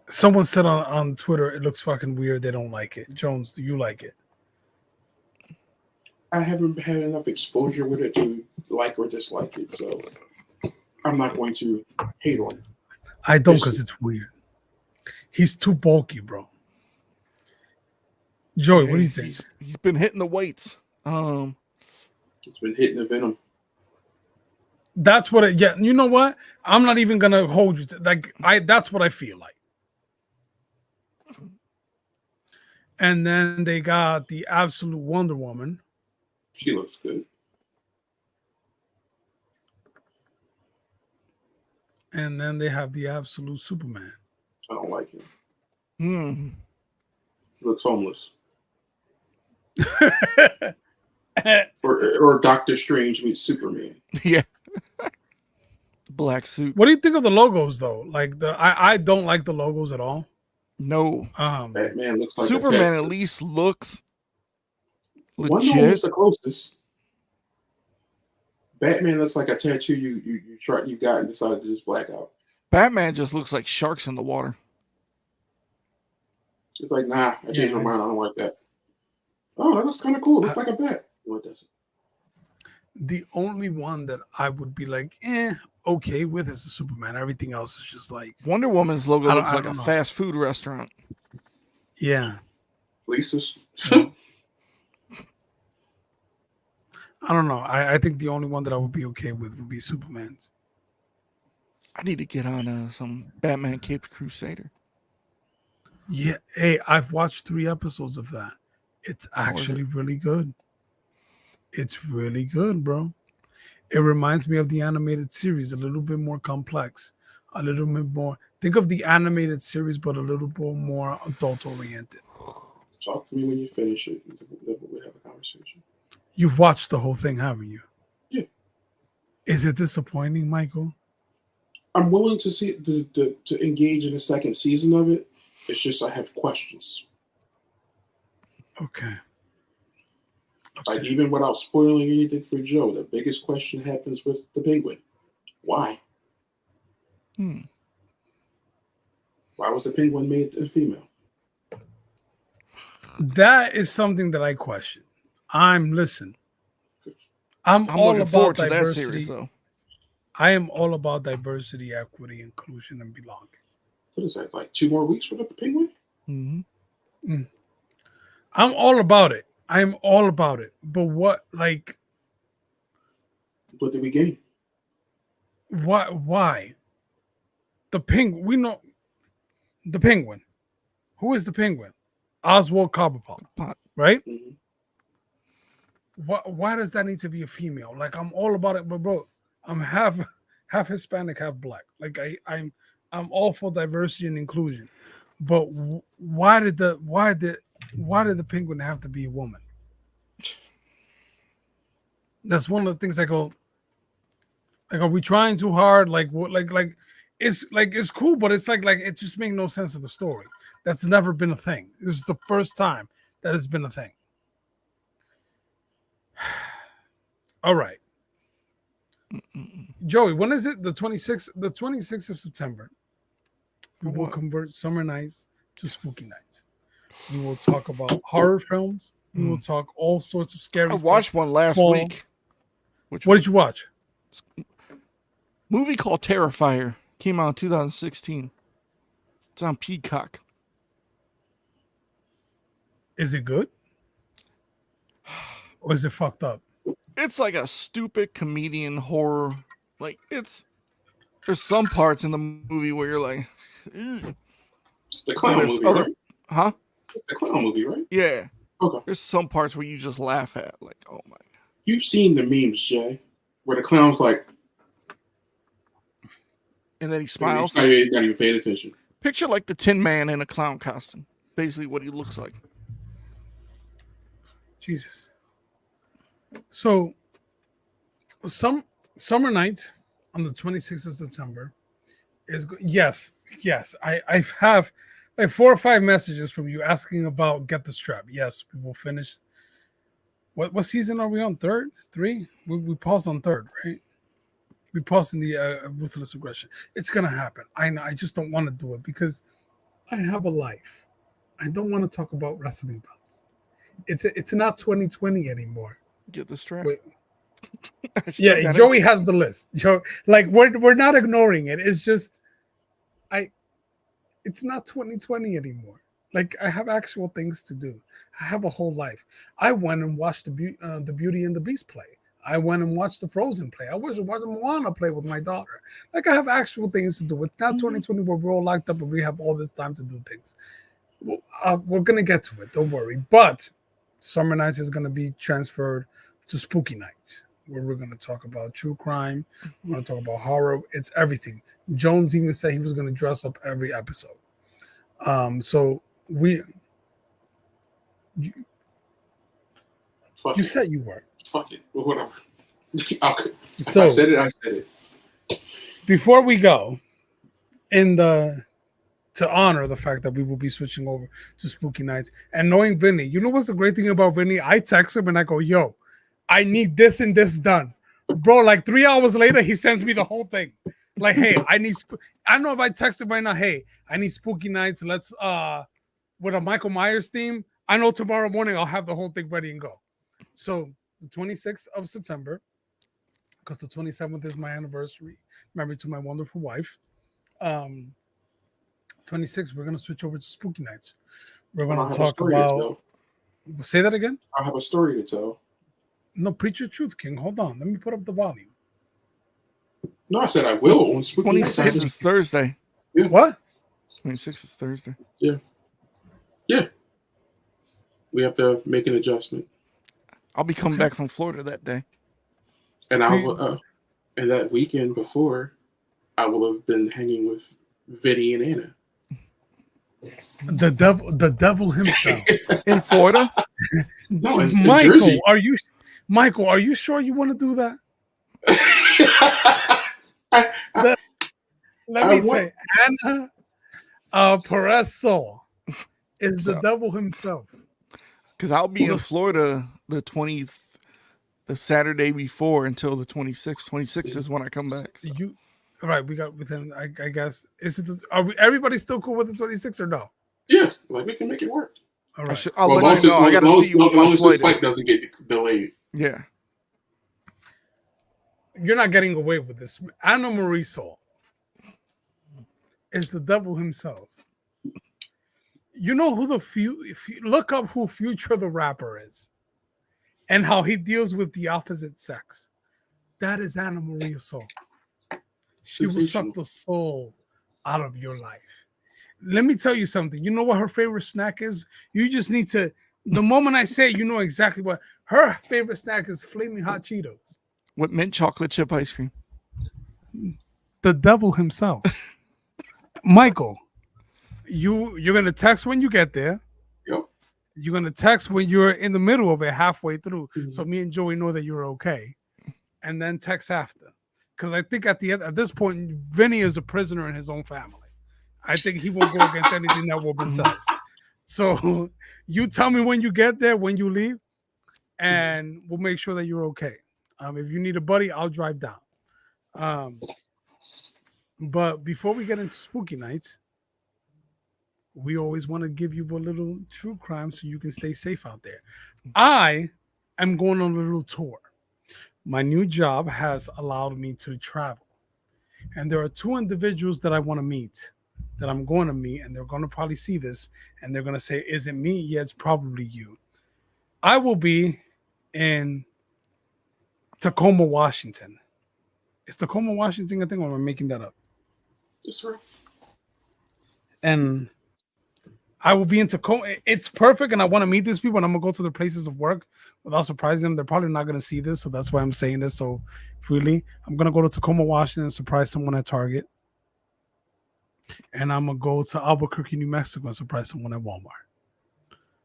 Someone said on Twitter, it looks fucking weird. They don't like it. Jones, do you like it? I haven't had enough exposure with it to like or dislike it, so I'm not going to hate on it. I don't because it's weird. He's too bulky, bro. Joey, what do you think? He's been hitting the weights. It's been hitting the venom. That's what yeah, you know what? I'm not even gonna hold you to that's what I feel like. And then they got the Absolute Wonder Woman. She looks good. And then they have the Absolute Superman. I don't like him. Mm. He looks homeless. or Doctor Strange meets Superman. Yeah. Black suit. What do you think of the logos though? Like I don't like the logos at all. No. Batman looks like Superman at least looks legit. Wonder Woman's the closest. Batman looks like a tattoo you got and decided to just black out. Batman just looks like sharks in the water. It's like, nah, I changed my mind. I don't like that. Oh, that looks kind of cool. It looks like a bat. No, it doesn't. The only one that I would be like, okay with is the Superman. Everything else is just like Wonder Woman's logo looks like a fast food restaurant. Yeah. Lisa's. I don't know. I think the only one that I would be okay with would be Superman's. I need to get on some Batman Caped Crusader. Yeah. Hey, I've watched 3 episodes of that. It's actually really good. It's really good, bro. It reminds me of the animated series, a little bit more complex, a little bit more. Think of the animated series, but a little bit more adult oriented. Talk to me when you finish it. We'll have a conversation. You've watched the whole thing, haven't you? Yeah. Is it disappointing, Michael? I'm willing to see to engage in a second season of it. It's just I have questions. Okay. Like even without spoiling anything for Joe, the biggest question happens with the Penguin. Why? Why was the Penguin made a female? That is something that I question. I'm looking all about to diversity. that series, though. I am all about diversity, equity, inclusion, and belonging. What is that? Like 2 more weeks for the Penguin? Mm-hmm. I'm all about it. I'm all about it. But what did we gain? Why? The Penguin. We know the Penguin. Who is the Penguin? Oswald Cobblepot, right? Mm-hmm. Why does that need to be a female? Like I'm all about it, but bro, I'm half Hispanic, half black. Like I'm all for diversity and inclusion. But why did the Penguin have to be a woman? That's one of the things I go. Like, are we trying too hard? Like what? Like it's cool, but it's like it just makes no sense of the story. That's never been a thing. This is the first time that it's been a thing. All right. Joey, when is it? The 26th? The 26th of September. We will convert summer nights to spooky nights. We will talk about horror films. We will talk all sorts of scary stuff. I watched one last week. What did you watch? Movie called Terrifier. Came out in 2016. It's on Peacock. Is it good? Or is it fucked up? It's like a stupid comedian horror. Like there's some parts in the movie where you're like, ew. The clown movie, right? Huh? The clown movie, right? Yeah. Okay. There's some parts where you just laugh at, like, oh my. You've seen the memes, Jay, where the clown's like, and then he smiles. Not even paying attention. Picture like the Tin Man in a clown costume. Basically what he looks like. Jesus. So, summer night on the 26th of September is yes. I have like 4 or 5 messages from you asking about Get the Strap. Yes, we will finish. What season are we on? 3rd? 3? We paused on 3rd, right? We paused in the Ruthless Aggression. It's gonna happen. I know. I just don't want to do it because I have a life. I don't want to talk about wrestling belts. It's not 2020 anymore. Get the strap. Wait. Yeah, Joey has the list. Like we're not ignoring it. It's just it's not 2020 anymore. Like I have actual things to do. I have a whole life. I went and watched the Beauty and the Beast play. I went and watched the Frozen play. I was watching Moana play with my daughter. Like I have actual things to do. It's not 2020 where we're all locked up and we have all this time to do things. We're gonna get to it. Don't worry. But Summer Nights is gonna be transferred to Spooky Nights, where we're gonna talk about true crime. We're gonna talk about horror. It's everything. Jones even said he was gonna dress up every episode. So you said you were. Fuck it. Well, whatever. Okay. So I said it. I said it. Before we go, to honor the fact that we will be switching over to Spooky Nights and knowing Vinny, you know what's the great thing about Vinny? I text him and I go, yo, I need this and this done. Bro, like 3 hours later, he sends me the whole thing. Like, hey, I don't know if I text him right now, hey, I need Spooky Nights. Let's, with a Michael Myers theme, I know tomorrow morning I'll have the whole thing ready and go. So the 26th of September, because the 27th is my anniversary, married to my wonderful wife. 26th, we're going to switch over to Spooky Nights. We're going to talk about... Say that again? I have a story to tell. No, preach your truth, King. Hold on. Let me put up the volume. No, I said I will on Spooky Nights. 26th is Thursday. Yeah. What? 26th is Thursday. Yeah. Yeah. We have to make an adjustment. I'll be coming back from Florida that day. And I will, and that weekend before, I will have been hanging with Vinny and Anna. The devil himself in Florida. No, in Michael, Jersey. Are you sure you want to do that? Let me say, Anna Perez is the devil himself. Because I'll be in Florida the 20th, the Saturday before until the 26th. 26th is when I come back. So. Right, we got within. I guess everybody still cool with the 26th or no? Yeah, like we can make it work. All right. I'll let you know. I got to see what long as this flight doesn't get delayed. Yeah. You're not getting away with this. Anna Marisol is the devil himself. You know who look up who Future the rapper is and how he deals with the opposite sex. That is Anna Marisol. She will suck the soul out of your life. Let me tell you something. You know what her favorite snack is? You just need to, the moment I say it, you know exactly what. Her favorite snack is Flaming Hot Cheetos. With mint chocolate chip ice cream. The devil himself. Michael, you're going to text when you get there. Yep. You're going to text when you're in the middle of it, halfway through. Mm-hmm. So me and Joey know that you're okay. And then text after. because I think at this point, Vinny is a prisoner in his own family. I think he will go against anything that woman says. So you tell me when you get there, when you leave, and we'll make sure that you're okay. If you need a buddy, I'll drive down. But before we get into spooky nights, we always want to give you a little true crime so you can stay safe out there. I am going on a little tour. My new job has allowed me to travel. And there are two individuals that I want to meet, that I'm going to meet, and they're going to probably see this, and they're going to say, is it me? Yeah, it's probably you. I will be in Tacoma, Washington. Is Tacoma, Washington, I think, or am I making that up? Yes, sir. And I will be in Tacoma. It's perfect, and I want to meet these people, and I'm going to go to their places of work without surprising them. They're probably not going to see this, so that's why I'm saying this so freely. I'm going to go to Tacoma, Washington, and surprise someone at Target. And I'm going to go to Albuquerque, New Mexico, and surprise someone at Walmart.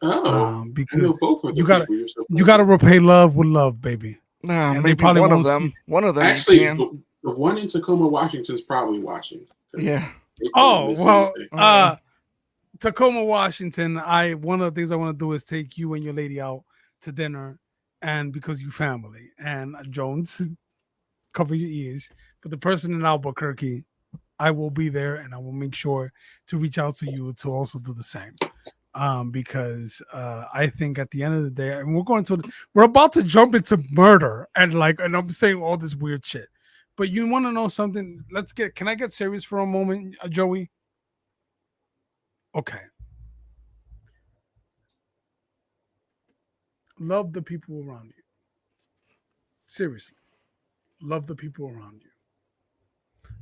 Oh, because both of you got to repay love with love, baby. Nah, And maybe they probably one of won't them. see- One of them. Actually, you can. the one in Tacoma, Washington is probably watching. Yeah. They probably Oh, miss well, anything. Tacoma, Washington, one of the things I want to do is take you and your lady out to dinner, and because you family. And Jones, cover your ears. But the person in Albuquerque, I will be there, and I will make sure to reach out to you to also do the same. Because I think at the end of the day, and we're about to jump into murder, and I'm saying all this weird shit. But you want to know something? Can I get serious for a moment, Joey? Okay. Love the people around you. Seriously. Love the people around you.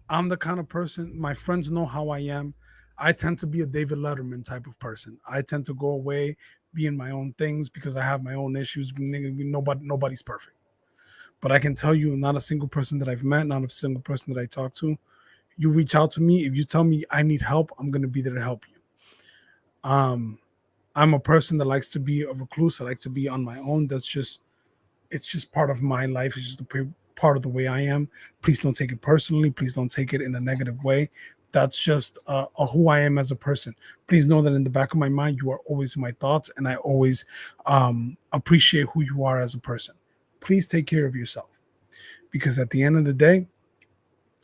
I'm the kind of person, my friends know how I am. I tend to be a David Letterman type of person. I tend to go away, be in my own things because I have my own issues. Nobody's perfect. But I can tell you, not a single person that I've met, not a single person that I talk to, you reach out to me. If you tell me I need help, I'm going to be there to help you. I'm a person that likes to be a recluse. I like to be on my own. It's just part of my life. It's just a part of the way I am. Please don't take it personally. Please don't take it in a negative way. That's just who I am as a person. Please know that in the back of my mind, you are always in my thoughts, and I always appreciate who you are as a person. Please take care of yourself, because at the end of the day,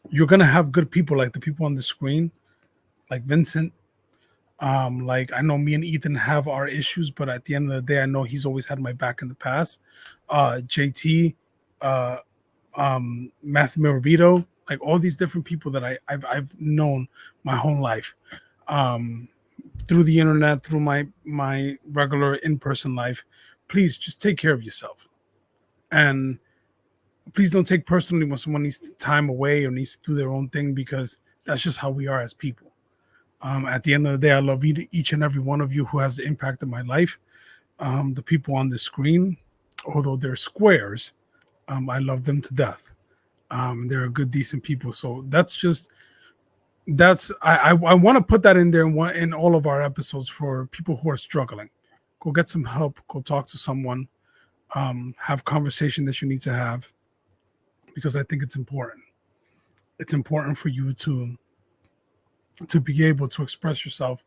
you're going to have good people like the people on the screen, like Vincent. Like I know me and Ethan have our issues, but at the end of the day, I know he's always had my back in the past. JT, Matthew Mirabito, like all these different people that I've known my whole life, through the internet, through my regular in-person life. Please just take care of yourself, and please don't take personally when someone needs time away or needs to do their own thing, because that's just how we are as people. At the end of the day, I love each and every one of you who has impacted my life. The people on the screen, although they're squares, I love them to death. They're good, decent people. So I want to put that in there in all of our episodes for people who are struggling. Go get some help. Go talk to someone. Have conversation that you need to have, because I think it's important. It's important for you to be able to express yourself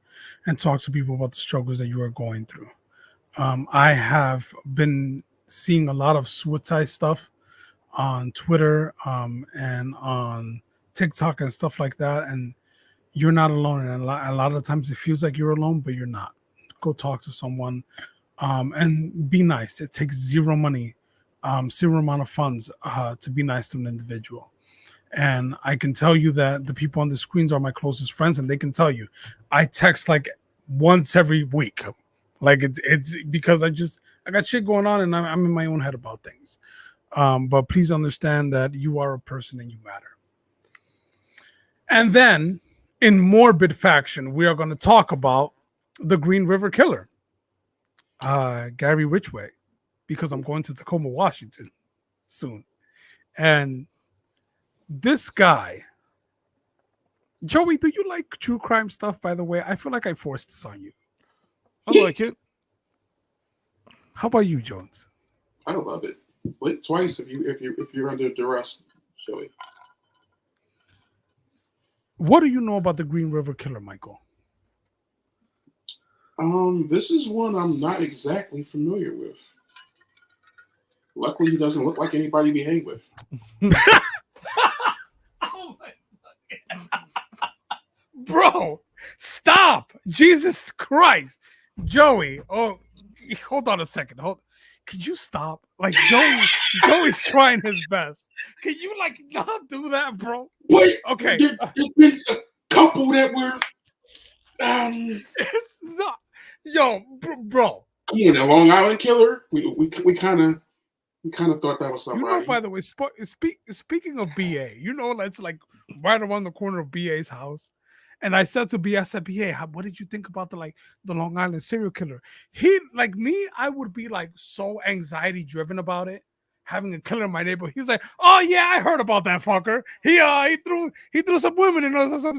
and talk to people about the struggles that you are going through. I have been seeing a lot of suicide stuff on Twitter and on TikTok and stuff like that. And you're not alone. And a lot of times it feels like you're alone, but you're not. Go talk to someone and be nice. It takes zero money, zero amount of funds to be nice to an individual. And I can tell you that the people on the screens are my closest friends, and they can tell you I text like once every week. Like it's because I got shit going on, and I'm in my own head about things. But please understand that you are a person and you matter. And then in morbid faction, we are going to talk about the Green River Killer, Gary Ridgway, because I'm going to Tacoma, Washington soon. And this guy, Joey, do you like true crime stuff, by the way? I feel like I forced this on you. I like it. How about you, Jones? I love it. Blink twice if you're under duress, Joey. What do you know about the Green River Killer, Michael? This is one I'm not exactly familiar with. Luckily, he doesn't look like anybody we hang with. Oh my bro, stop! Jesus Christ, Joey. Oh, hold on a second. Could you stop? Like Joey's trying his best. Can you like not do that, bro? Wait, Okay, there's been a couple that were. it's not. Yo, bro. Come on, a Long Island Killer. We kind of thought that was somebody. You know, by the way, speaking of BA, you know, that's like right around the corner of BA's house. And I said to BA, I said, BA, what did you think about the Long Island serial killer? He, like me, I would be like so anxiety driven about it, having a killer in my neighborhood. He's like, oh yeah, I heard about that fucker. He threw some women in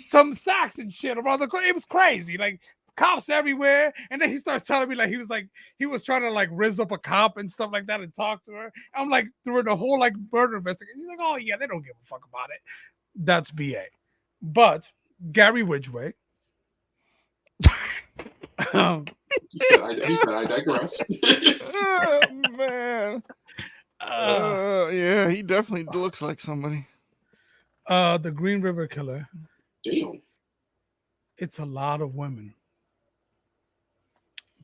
some sacks and shit around the corner. It was crazy. Like cops everywhere. And then he starts telling me he was trying to like rizz up a cop and stuff like that and talk to her. I'm like through the whole like murder investigation. He's like, oh yeah, they don't give a fuck about it. That's BA. But Gary Ridgway. He said, I digress. Oh, man. Yeah, he definitely looks like somebody. The Green River Killer. Damn. It's a lot of women.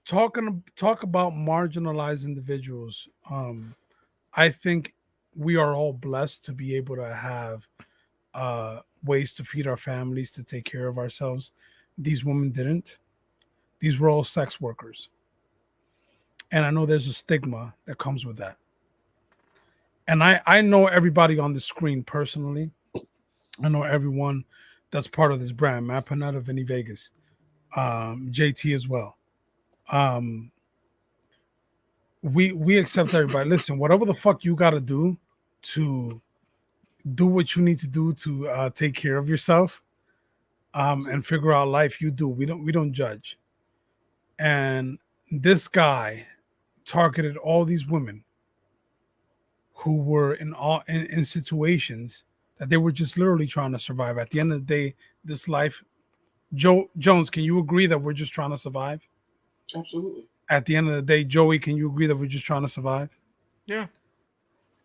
Talk about marginalized individuals. I think we are all blessed to be able to have ways to feed our families, to take care of ourselves. These women didn't. These were all sex workers. And I know there's a stigma that comes with that. And I know everybody on the screen personally. I know everyone that's part of this brand. Matt Panetta, Vinny Vegas, JT as well. We accept everybody. Listen, whatever the fuck you got to do what you need to do to take care of yourself and figure out life, you do. We don't judge. And this guy targeted all these women who were in situations that they were just literally trying to survive. At the end of the day, this life, Jones, can you agree that we're just trying to survive? Absolutely. At the end of the day, Joey, can you agree that we're just trying to survive? Yeah.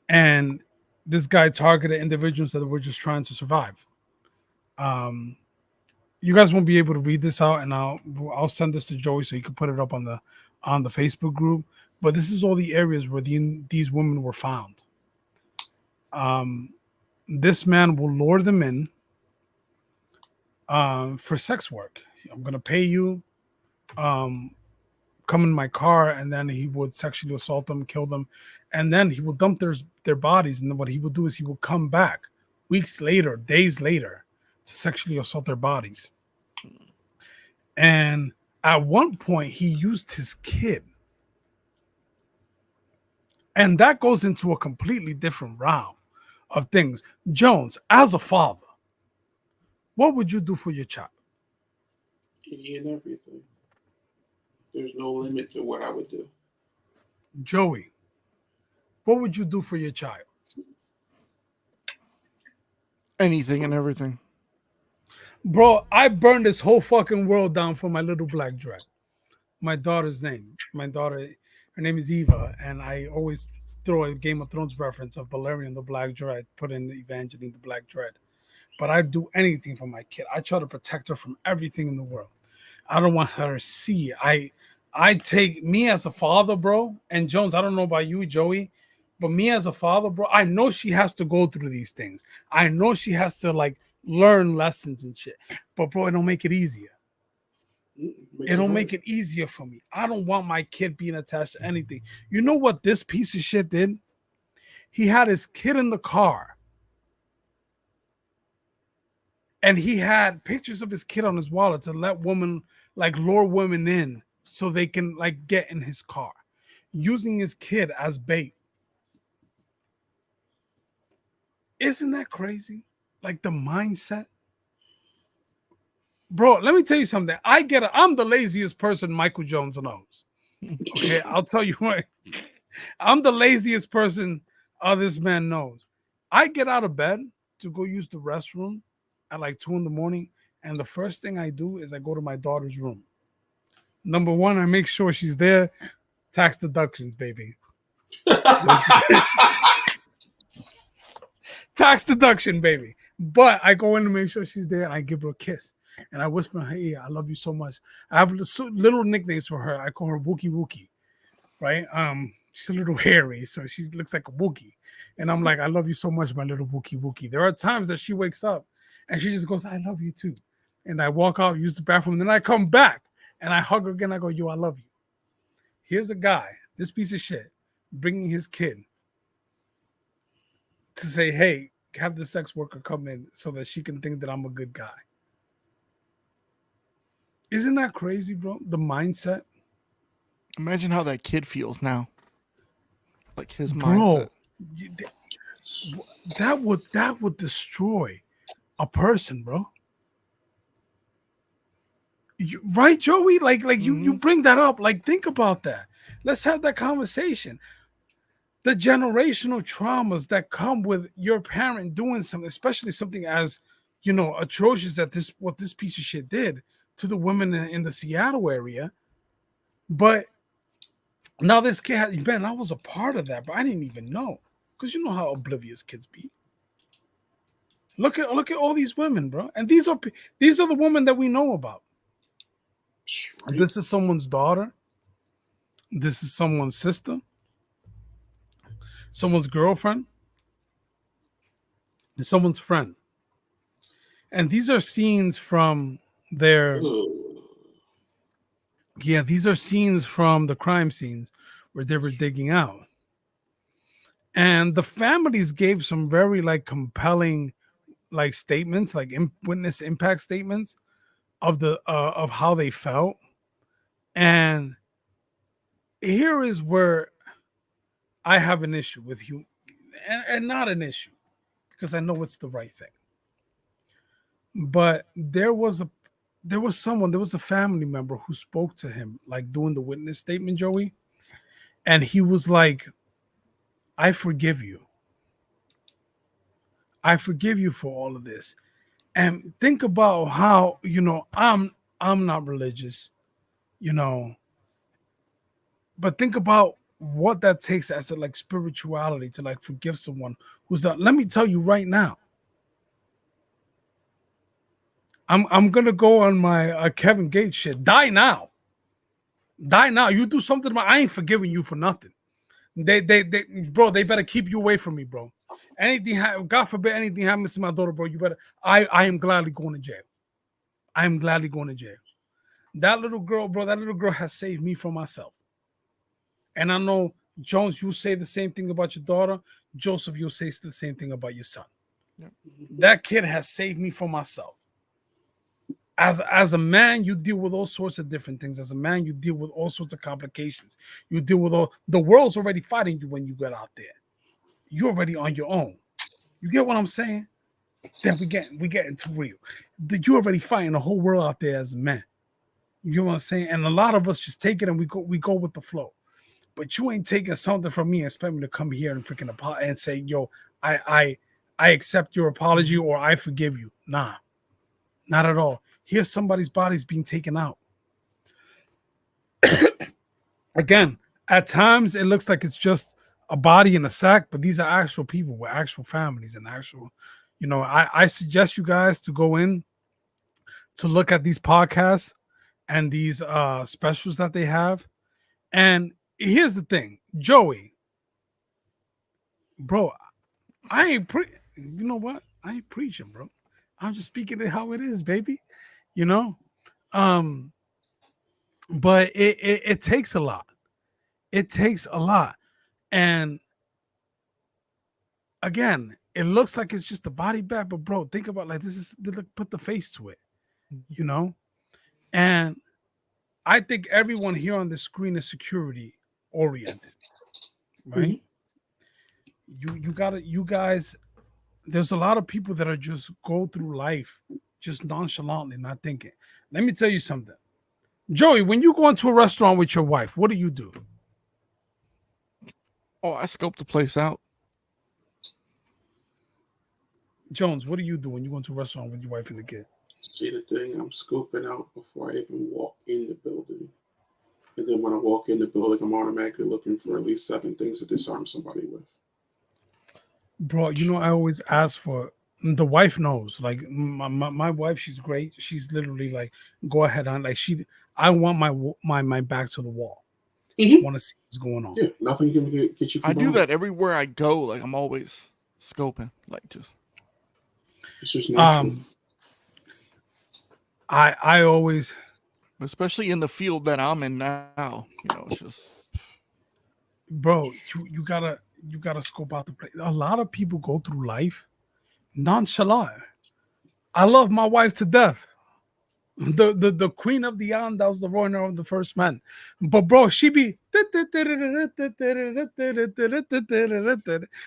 And this guy targeted individuals that were just trying to survive. You guys won't be able to read this out, and I'll send this to Joey so he can put it up on the Facebook group. But this is all the areas where these women were found. This man will lure them in for sex work. I'm gonna pay you. Come in my car, and then he would sexually assault them, kill them, and then he will dump their bodies. And then what he will do is he will come back weeks later, days later, to sexually assault their bodies. And at one point, he used his kid. And that goes into a completely different realm of things. Jones, as a father, what would you do for your child? Any and everything. There's no limit to what I would do. Joey, what would you do for your child? Anything and everything. Bro, I burned this whole fucking world down for my little black dread. My daughter's name. My daughter, her name is Eva, and I always throw a Game of Thrones reference of Balerion the Black Dread, put in Evangeline the Black Dread. But I do anything for my kid. I try to protect her from everything in the world. I don't want her to see. I take me as a father, bro, and Jones, I don't know about you, Joey, but me as a father, bro, I know she has to go through these things. I know she has to like learn lessons and shit. But bro, it don't make it easier. It don't make it easier for me. I don't want my kid being attached to anything. You know what this piece of shit did? He had his kid in the car. And he had pictures of his kid on his wallet to let lure women in so they can like get in his car, using his kid as bait. Isn't that crazy? Like the mindset. Bro, let me tell you something. I'm the laziest person Michael Jones knows. Okay, I'll tell you what. I'm the laziest person this man knows. I get out of bed to go use the restroom, at like 2 a.m, and the first thing I do is I go to my daughter's room. Number one, I make sure she's there. Tax deductions, baby. Tax deduction, baby. But I go in to make sure she's there, and I give her a kiss, and I whisper in her ear, "I love you so much." I have little nicknames for her. I call her Wookie Wookie, right? She's a little hairy, so she looks like a Wookie, and I'm like, "I love you so much, my little Wookie Wookie." There are times that she wakes up and she just goes, "I love you too," and I walk out, use the bathroom, and then I come back and I hug her again. I go, "Yo, I love you." Here's a guy, this piece of shit, bringing his kid to say, "Hey, have the sex worker come in so that she can think that I'm a good guy." Isn't that crazy, bro? The mindset, Imagine how that kid feels now. Like his bro. mindset. That would destroy a person, bro. Right, Joey? Like you bring that up. Like, think about that. Let's have that conversation. The generational traumas that come with your parent doing something, especially something as, atrocious at what this piece of shit did to the women in the Seattle area. But now this kid has, man, I was a part of that, but I didn't even know, because you know how oblivious kids be. Look at all these women, bro, and these are the women that we know about. Right. This is someone's daughter. This is someone's sister. Someone's girlfriend. And someone's friend. And these are scenes from their. Yeah, these are scenes from the crime scenes where they were digging out. And the families gave some very compelling statements, witness impact statements of the of how they felt. And here is where I have an issue with you, and not an issue, because I know it's the right thing. But there was a family member who spoke to him, doing the witness statement, Joey, and he was like, "I forgive you. I forgive you for all of this." And think about how, I'm not religious, but think about what that takes as a spirituality to forgive someone who's done. Let me tell you right now, I'm gonna go on my Kevin Gates shit. Die now. You do something, I ain't forgiving you for nothing. They bro, they better keep you away from me, bro. Anything, God forbid anything happens to my daughter, bro, you better. I am gladly going to jail. I am gladly going to jail. That little girl, bro, has saved me from myself. And I know, Jones, you say the same thing about your daughter. Joseph, you'll say the same thing about your son. Yep. That kid has saved me from myself. As a man, you deal with all sorts of different things. As a man, you deal with all sorts of complications. You deal with the world's already fighting you when you get out there. You're already on your own. You get what I'm saying? Then we get into real. You're already fighting the whole world out there as a man. You know what I'm saying? And a lot of us just take it and we go with the flow. But you ain't taking something from me and expect me to come here and freaking apologize and say, "Yo, I accept your apology," or "I forgive you." Nah, not at all. Here's somebody's body's being taken out. Again, at times it looks like it's just a body in a sack, but these are actual people with actual families and actual, I suggest you guys to go in to look at these podcasts and these specials that they have. And here's the thing, Joey, bro, you know what? I ain't preaching, bro. I'm just speaking it how it is, baby. But it takes a lot. It takes a lot. And again, it looks like it's just a body bag, but bro, think about put the face to it, And I think everyone here on the screen is security oriented, right? Mm-hmm. You guys, there's a lot of people that are just go through life just nonchalantly, not thinking. Let me tell you something. Joey, when you go into a restaurant with your wife, what do? Oh, I scoped the place out. Jones, what do you do when you go to a restaurant with your wife and the kid? See the thing, I'm scoping out before I even walk in the building. And then when I walk in the building, I'm automatically looking for at least 7 things to disarm somebody with. Bro, I always ask for the wife knows. Like my wife, she's great. She's literally like, go ahead on. Like I want my back to the wall. Mm-hmm. Want to see what's going on. Yeah, nothing can get you from I do behind. that everywhere I go. Like I'm always scoping, like just. It's just natural. I always, Especially in the field that I'm in now, it's just. bro, you gotta scope out the place. A lot of people go through life nonchalant. I love my wife to death. The queen of the Andals, the ruiner of the first man. But bro, she be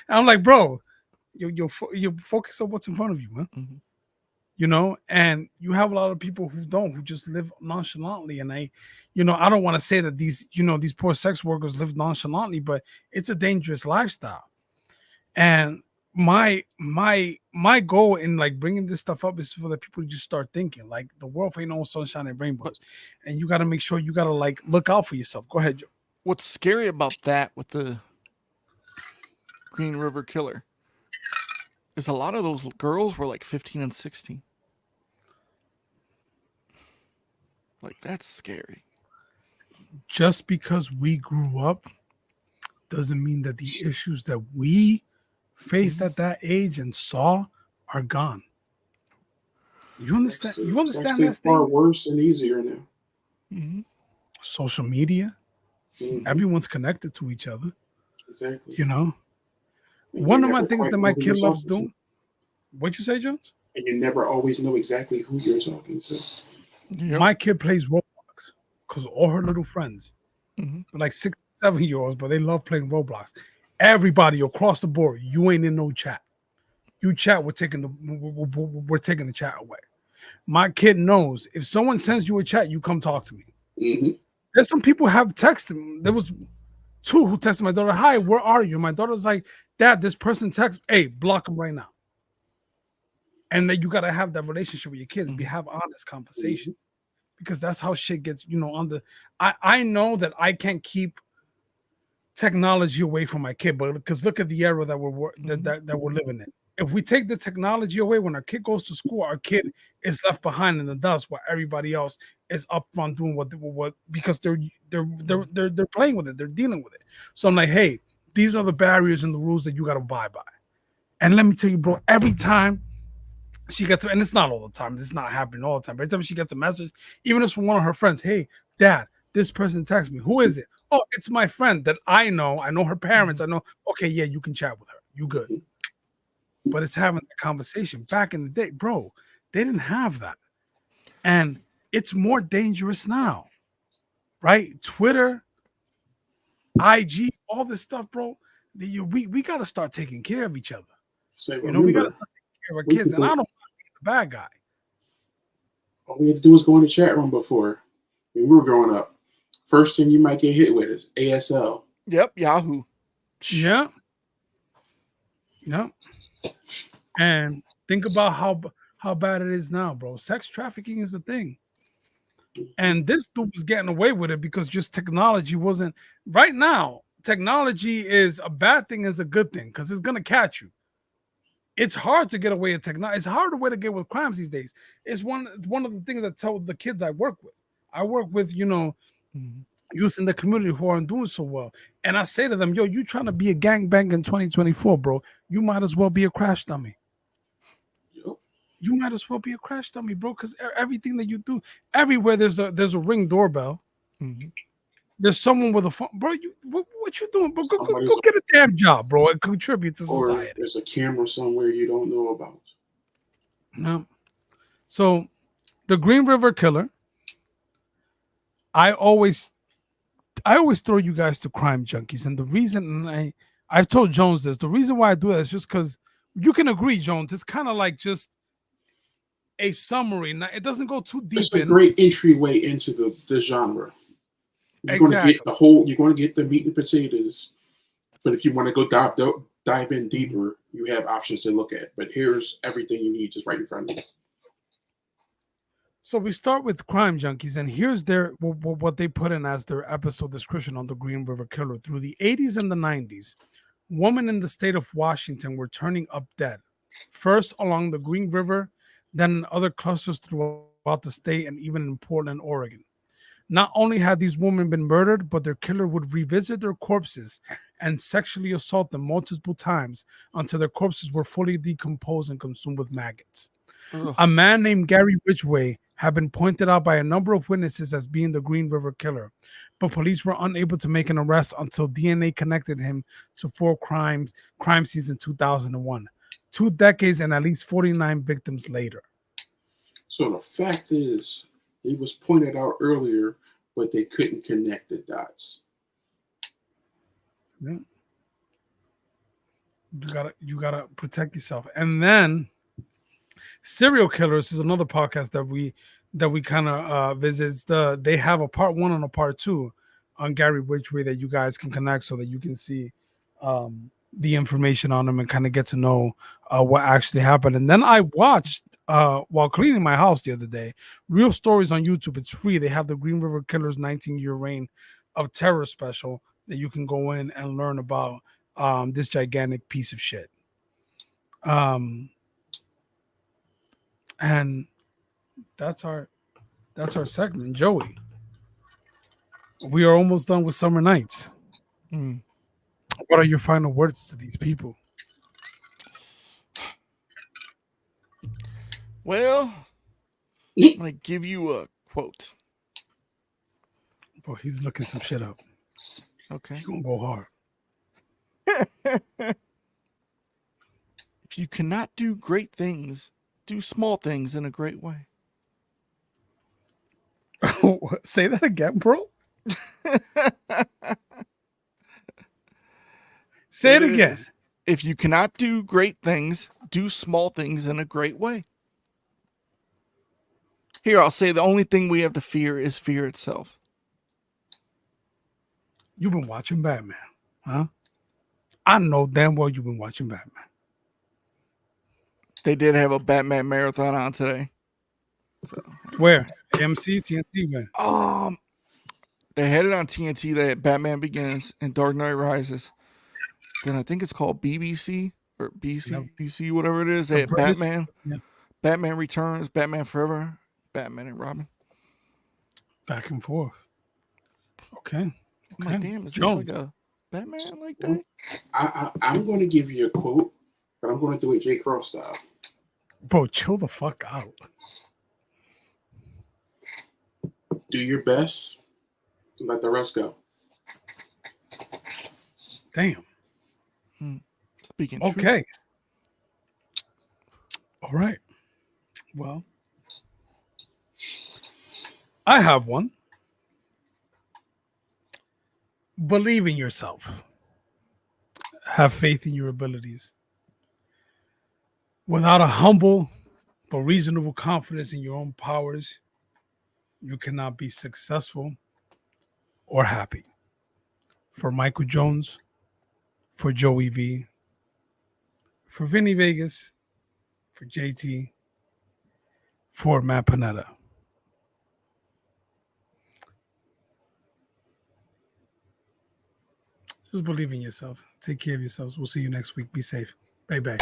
I'm like, bro, you focus on what's in front of you, man. Mm-hmm. And you have a lot of people who just live nonchalantly. And I don't want to say that these poor sex workers live nonchalantly, but it's a dangerous lifestyle. And my goal in like bringing this stuff up is for the people to just start thinking like the world ain't no sunshine and rainbows, and you got to make sure you got to like look out for yourself. Go ahead, Joe. What's scary about that with the Green River Killer is a lot of those girls were like 15 and 16. Like that's scary. Just because we grew up doesn't mean that the issues that we faced at that age and saw are gone. You understand? It's actually far worse and easier now. Mm-hmm. Social media, everyone's connected to each other. Exactly. One of my things that my kid loves doing. What'd you say, Jones? And you never always know exactly who you're talking to. Yep. My kid plays Roblox because all her little friends, like 6, 7-year-olds, but they love playing Roblox. Everybody across the board, you ain't in no chat. You chat, we're taking the chat away. My kid knows if someone sends you a chat, you come talk to me. Mm-hmm. There's some people have texted. There was 2 who texted my daughter, "Hi, where are you?" My daughter's like, "Dad, this person texts. Hey, block them right now." And then you gotta have that relationship with your kids. Have honest conversations, because that's how shit gets. I know that I can't keep technology away from my kid, but because look at the era that we're living in. If we take the technology away when our kid goes to school, our kid is left behind in the dust while everybody else is up front doing what because they're playing with it, they're dealing with it. So I'm like, hey, these are the barriers and the rules that you got to abide by. And let me tell you, bro, every time she gets, and it's not all the time, it's not happening all the time, but every time she gets a message, even if it's from one of her friends, hey, Dad, this person texts me. Who is it? Oh, it's my friend that I know. I know her parents. I know. Okay, yeah, you can chat with her. You good. But it's having a conversation. Back in the day, bro, they didn't have that. And it's more dangerous now, right? Twitter, IG, all this stuff, bro. We got to start taking care of each other. We got to start taking care of our kids. And I don't want to be the bad guy. All we had to do was go in the chat room before. When we were growing up. First thing you might get hit with is ASL. Yep, Yahoo. Yeah. And think about how bad it is now, bro. Sex trafficking is a thing. And this dude was getting away with it because just technology wasn't. Right now, technology is a bad thing is a good thing because it's going to catch you. It's hard to get away with technology. It's harder way to get with crimes these days. It's one of the things I tell the kids I work with. I work with, youth in the community who aren't doing so well. And I say to them, yo, you trying to be a gangbang in 2024, bro. You might as well be a crash dummy. You might as well be a crash dummy, bro, because everything that you do, everywhere there's a Ring doorbell. There's someone with a phone, bro. What you doing, bro? Go get a damn job, bro, and contribute to society. Or there's a camera somewhere you don't know about. No. So, the Green River Killer. I always throw you guys to Crime Junkies, and the reason I've told Jones this, the reason why I do that is just because you can agree, Jones. It's kind of like just a summary. Now, it doesn't go too deep. It's a great entryway into the genre. You're exactly. You're going to get the meat and potatoes, but if you want to go dive in deeper, you have options to look at. But here's everything you need just right in front of you. So we start with Crime Junkies, and here's their what they put in as their episode description on the Green River Killer. Through the 80s and the 90s, women in the state of Washington were turning up dead, first along the Green River, then in other clusters throughout the state, and even in Portland, Oregon. Not only had these women been murdered, but their killer would revisit their corpses and sexually assault them multiple times until their corpses were fully decomposed and consumed with maggots. Ugh. A man named Gary Ridgway had been pointed out by a number of witnesses as being the Green River Killer, but police were unable to make an arrest until DNA connected him to 4 crime scenes in 2001, 2 decades and at least 49 victims later. So the fact is, he was pointed out earlier, but they couldn't connect the dots. Yeah. You gotta protect yourself. And then Serial Killers is another podcast that we kind of visits. They have a part 1 and a part 2 on Gary Ridgway that you guys can connect so that you can see the information on them and kind of get to know what actually happened. And then I watched while cleaning my house the other day, Real Stories on YouTube. It's free. They have the Green River Killer's 19-year reign of terror special that you can go in and learn about this gigantic piece of shit. And that's our segment, Joey. We are almost done with Summer Nights. Mm. What are your final words to these people? Well, I'm going to give you a quote. Bro, he's looking some shit up. Okay. He's going to go hard. If you cannot do great things, do small things in a great way. Say that again, bro. Say it again. If you cannot do great things, do small things in a great way. Here, I'll say the only thing we have to fear is fear itself. You've been watching Batman, huh? I know damn well you've been watching Batman. They did have a Batman marathon on today. So. Where? AMC, TNT, man. They had it on TNT. They had Batman Begins and Dark Knight Rises. Then I think it's called BBC or BC, whatever it is. They had Batman, Batman Returns, Batman Forever, Batman and Robin. Back and forth. Okay. I'm like, damn, is this like a Batman like that? I'm going to give you a quote, but I'm going to do it J. Crow style. Bro, chill the fuck out. Do your best. Let the rest go. Damn. Speaking okay. Truth. All right. Well, I have one. Believe in yourself. Have faith in your abilities. Without a humble but reasonable confidence in your own powers, you cannot be successful or happy. For Michael Jones, for Joey V, for Vinny Vegas, for JT, for Matt Panetta. Just believe in yourself. Take care of yourselves. We'll see you next week. Be safe. Bye-bye.